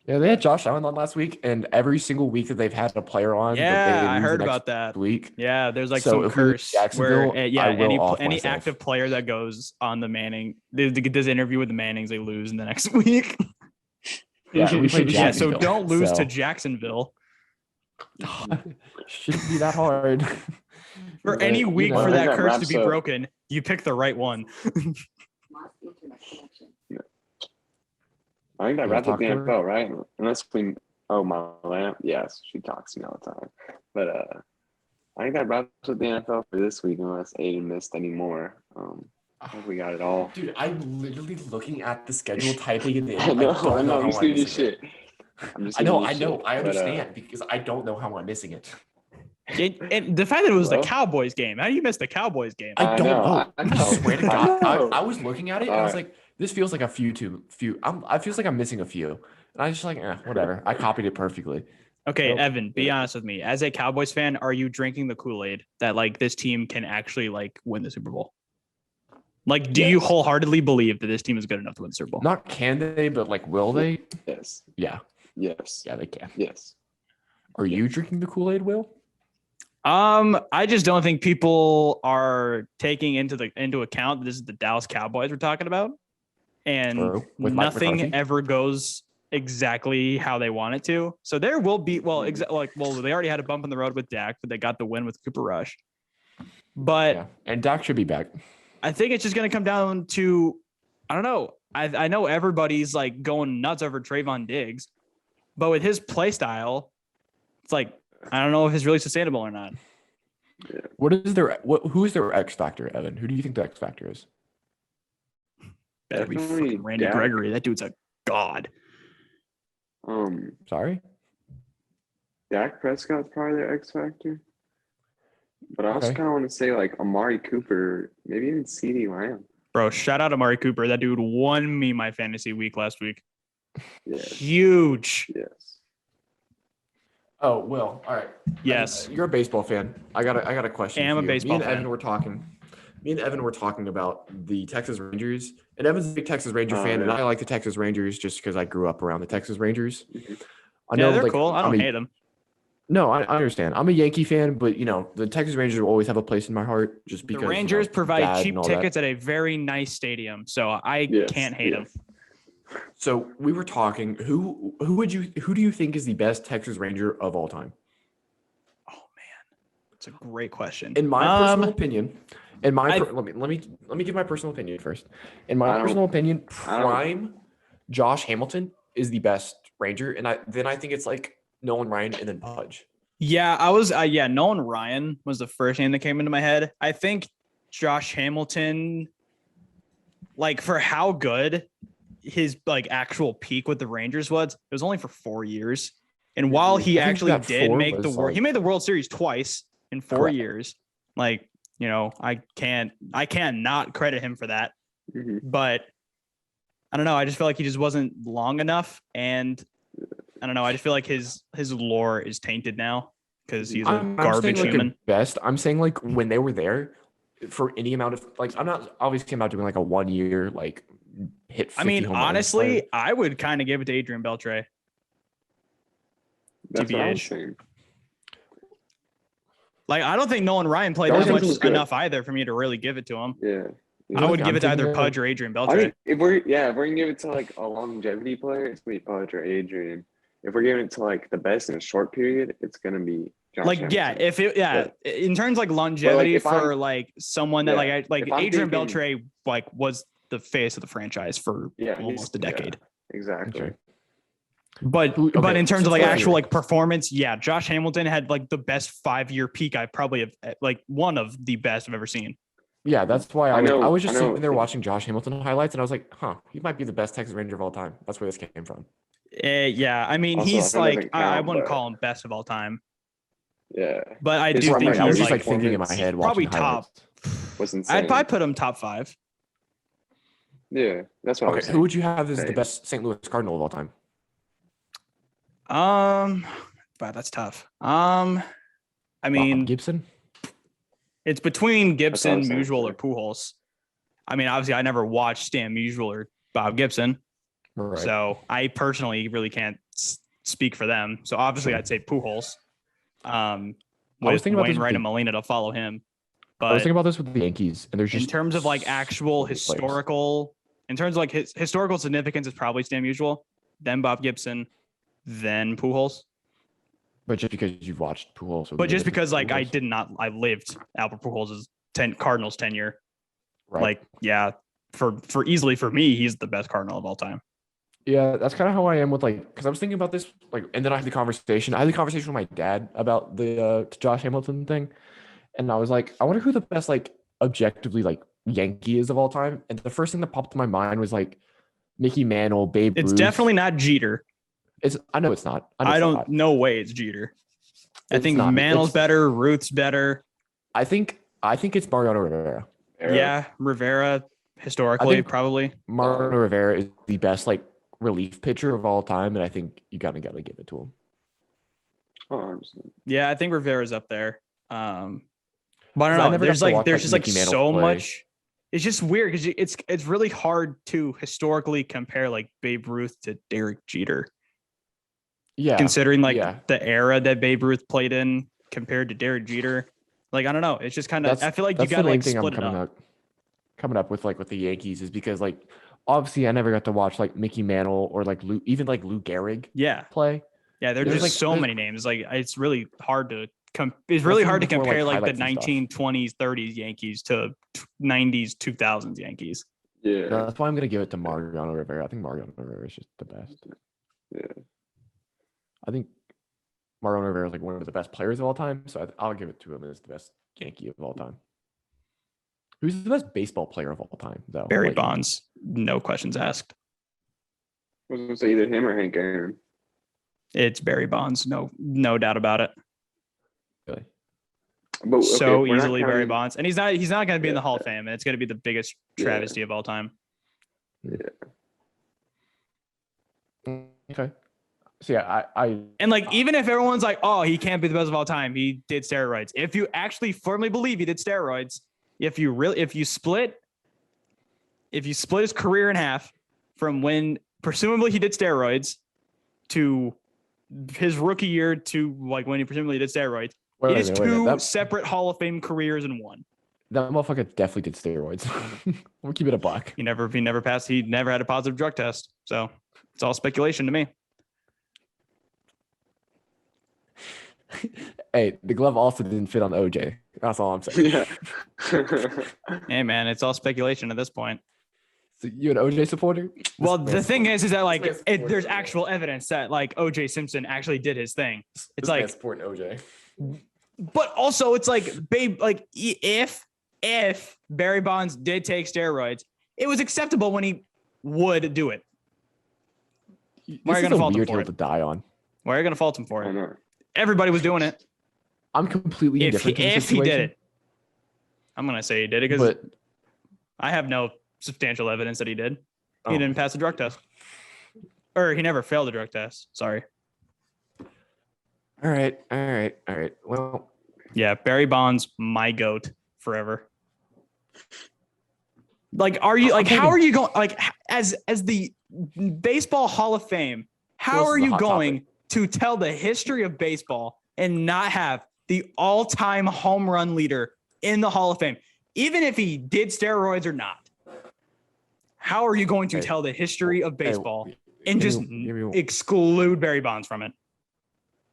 Yeah, they had Josh Allen on last week, and every single week that they've had a player on, Yeah, they I lose heard the next about that. week. Yeah, there's like So some if we lose curse Jacksonville, where I will off any myself. active player that goes on the Manning, does interview with the Mannings, they lose in the next week. Yeah, we played Yeah, so Jacksonville, don't lose to so- Jacksonville. Shouldn't be that hard. For But, any you week know, for I think that that curse to wraps be up. broken, you pick the right one. I think that You wraps wanna up the talk to her? NFL, right? Unless we, my lamp, yes, she talks to me all the time. But I think that wraps up the NFL for this week, unless Aiden missed any more. I think we got it all. Dude, I'm literally looking at the schedule, typing it in. I know, don't I'm how just I'm giving you missing it. shit. I'm just I know, giving you shit, I but, understand because I don't know how I'm missing it. And the fact that it was the Well- Cowboys game, how do you miss the Cowboys game? I don't know. I know. swear to I God, know. I was looking at it and I was Alright. like, this feels like a few. I feels like I'm missing a few, and I was just like, whatever. I copied it perfectly. Okay, Nope. Evan, be honest with me. As a Cowboys fan, are you drinking the Kool-Aid that like this team can actually like win the Super Bowl? Like, do you Yes. wholeheartedly believe that this team is good enough to win the Super Bowl? Not can they, but like, will they? Yes, Yeah, yes, yeah, they can. yes. Are you drinking the Kool-Aid, Will? I just don't think people are taking into account that this is the Dallas Cowboys we're talking about, and True. With Mike nothing McCarthy? ever goes exactly how they want it to. So there will be they already had a bump in the road with Dak, but they got the win with Cooper Rush. But and Dak should be back. I think it's just going to come down to, I don't know. I know everybody's like going nuts over Trayvon Diggs, but with his play style, it's like, I don't know if it's really sustainable or not. Yeah. Who is their X factor, Evan? Who do you think the X factor is? Better be fucking Randy Gregory. That dude's a god. Sorry? Dak Prescott's probably their X factor. But I also kind of want to say like Amari Cooper, maybe even CeeDee Lamb. Bro, shout out Amari Cooper. That dude won me my fantasy week last week. Yes. Huge. Yes. Oh, Will. All right. Yes. You're a baseball fan. I got a question. I am a baseball fan. Me and Evan were talking about the Texas Rangers. And Evan's a big Texas Ranger fan, and I like the Texas Rangers just because I grew up around the Texas Rangers. I know they're cool. I don't hate them. No, I understand. I'm a Yankee fan, but the Texas Rangers will always have a place in my heart just because the Rangers provide cheap tickets at a very nice stadium, so I can't hate them. So we were talking. Who do you think is the best Texas Ranger of all time? Oh man, it's a great question. In my personal opinion, let me give my personal opinion first. In my personal opinion, prime Josh Hamilton is the best Ranger, and I think it's like Nolan Ryan and then Pudge. Yeah, I was. Nolan Ryan was the first name that came into my head. I think Josh Hamilton, like for how good his like actual peak with the Rangers was, it was only for 4 years. And while he actually did make he made the World Series twice in 4 years. Like, I cannot credit him for that. Mm-hmm. But I don't know. I just feel like he just wasn't long enough, and I don't know. I just feel like his lore is tainted now because he's a garbage human. Best. I'm saying like when they were there for any amount of like, I'm not doing like a 1 year like hit. I mean, honestly, I would kind of give it to Adrian Beltre. That's what I was saying. Like, I don't think Nolan Ryan played that much enough either for me to really give it to him. Yeah. I would give it to either Pudge or Adrian Beltre. I think if we're gonna give it to like a longevity player, it's gonna be Pudge or Adrian. If we're giving it to like the best in a short period, it's gonna be Josh Hamilton. In terms of like longevity like someone that like Adrian Beltre like was the face of the franchise for almost a decade. Yeah, exactly. Okay. But in terms of like actual like performance, Josh Hamilton had like the best 5-year peak I probably have, like one of the best I've ever seen. Yeah, that's why I was just sitting there watching Josh Hamilton highlights, and I was like, he might be the best Texas Ranger of all time. That's where this came from. I mean, also, he's like, I wouldn't call him best of all time. Yeah. But I do think I was he's just thinking in my head, probably top. Was insane. I'd probably put him top 5. Yeah, that's what I was saying. Who would you have as the best St. Louis Cardinal of all time? Wow, that's tough. I mean, Gibson. It's between Gibson, Musial, or Pujols. I mean, obviously, I never watched Stan Musial or Bob Gibson, so I personally really can't speak for them. So obviously, I'd say Pujols. With Wainwright and Molina to follow him. But I was thinking about this with the Yankees, and there's just in terms of like actual historical, in terms of like his historical significance, is probably Stan Musial, then Bob Gibson, then Pujols. But just because you've watched Pujols. But just because like I lived Albert Pujols' Cardinals tenure. Right. Like, for easily for me, he's the best Cardinal of all time. Yeah, that's kind of how I am with because I was thinking about this and then I had the conversation. I had the conversation with my dad about the Josh Hamilton thing, and I was like, I wonder who the best objectively Yankee is of all time. And the first thing that popped in my mind was Mickey Mantle, Babe Ruth. It's definitely not Jeter. I know it's not. No way it's Jeter. I think Mantle's better. Ruth's better. I think it's Mariano Rivera. Yeah, Rivera historically probably. Mariano Rivera is the best relief pitcher of all time, and I think you gotta give it to him. Oh, yeah, I think Rivera's up there. But I don't know. There's just so much. It's just weird because it's really hard to historically compare Babe Ruth to Derek Jeter. Yeah. Considering the era that Babe Ruth played in compared to Derek Jeter. I don't know. It's just kind of, I feel like you got to split it up. Coming up with with the Yankees is because obviously I never got to watch like Mickey Mantle or like Lou Gehrig Yeah. play. Yeah, there's There's, just like, so there's- many names. Like it's really hard to it's That's really even hard to before, compare like the highlights and stuff. 1920s, 30s Yankees to 90s, 2000s Yankees. Yeah. No, that's why I'm gonna give it to Mariano Rivera. I think Mariano Rivera is just the best. Yeah. I think Mariano Rivera is like one of the best players of all time, so I'll give it to him as the best Yankee of all time. Who's the best baseball player of all time, though? Barry Like, Bonds, no questions asked. I was gonna say either him or Hank Aaron. It's Barry Bonds, no doubt about it. Really? But So we're not easily Barry counting- Bonds, and he's not going to be in the Yeah. Hall of Fame, and it's going to be the biggest Yeah. travesty of all time. Okay. So yeah, I And like, even if everyone's like, "Oh, he can't be the best of all time. He did steroids." If you actually firmly believe he did steroids, if you split his career in half from when presumably he did steroids to his rookie year to like when he presumably did steroids, it is two separate Hall of Fame careers in one. That motherfucker definitely did steroids. We'll keep it a buck. He never had a positive drug test. So it's all speculation to me. Hey, the glove also didn't fit on OJ. That's all I'm saying. Yeah. Hey man, it's all speculation at this point. So you an OJ supporter? Well, the thing is that like This man's there's supporting actual evidence that like OJ Simpson actually did his thing. It's like, supporting OJ. but also it's like, babe, like if Barry Bonds did take steroids, it was acceptable when he would do it. Why are you gonna fault him weird for hill it? to die on. Why are you gonna fault him for I it? know. Everybody was doing it. I'm completely If indifferent to the he situation. did it, I'm gonna say he did it because But I have no substantial evidence that he did. Oh. He didn't pass the drug test, or he never failed the drug test. Sorry. all right. Well, Yeah, Barry Bonds, my goat forever. Like, are you like? How are you going? Like, as the Baseball Hall of Fame, how This is are a you hot going topic. to tell the history of baseball and not have the all-time home run leader in the Hall of Fame, even if he did steroids or not? How are you going to Hey. tell the history of baseball and give just me- exclude Barry Bonds from it?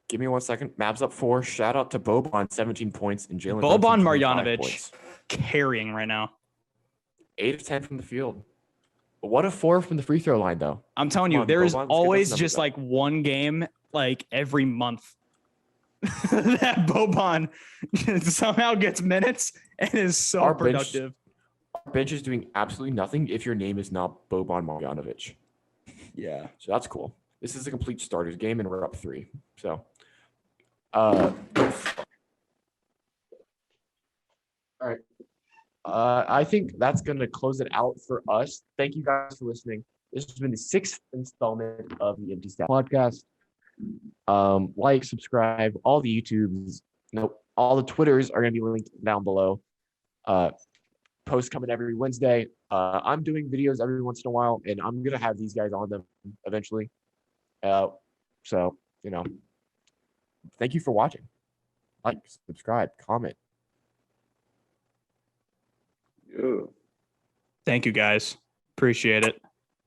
give me 1 second. Mavs up 4. Shout out to Boban, 17 points, and Jalen Boban Brunson, 25 Marjanovic. points. Carrying right now. 8 of 10 from the field. What a 4 from the free throw line, though. I'm telling Come you, on, there is Boban, let's get always those just numbers like one game, like every month, that Boban somehow gets minutes and is so Our bench- productive. Our bench is doing absolutely nothing if your name is not Boban Marjanovic. Yeah. So that's cool. This is a complete starters game, and we're up 3. So, all right. I think that's going to close it out for us. Thank you guys for listening. This has been the 6th installment of the Empty Stat Podcast. Like, subscribe, all the YouTubes, all the Twitters are going to be linked down below. Posts coming every Wednesday. I'm doing videos every once in a while, and I'm going to have these guys on them eventually. So, thank you for watching. Like, subscribe, comment. Yeah. Thank you guys. Appreciate it.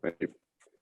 Right.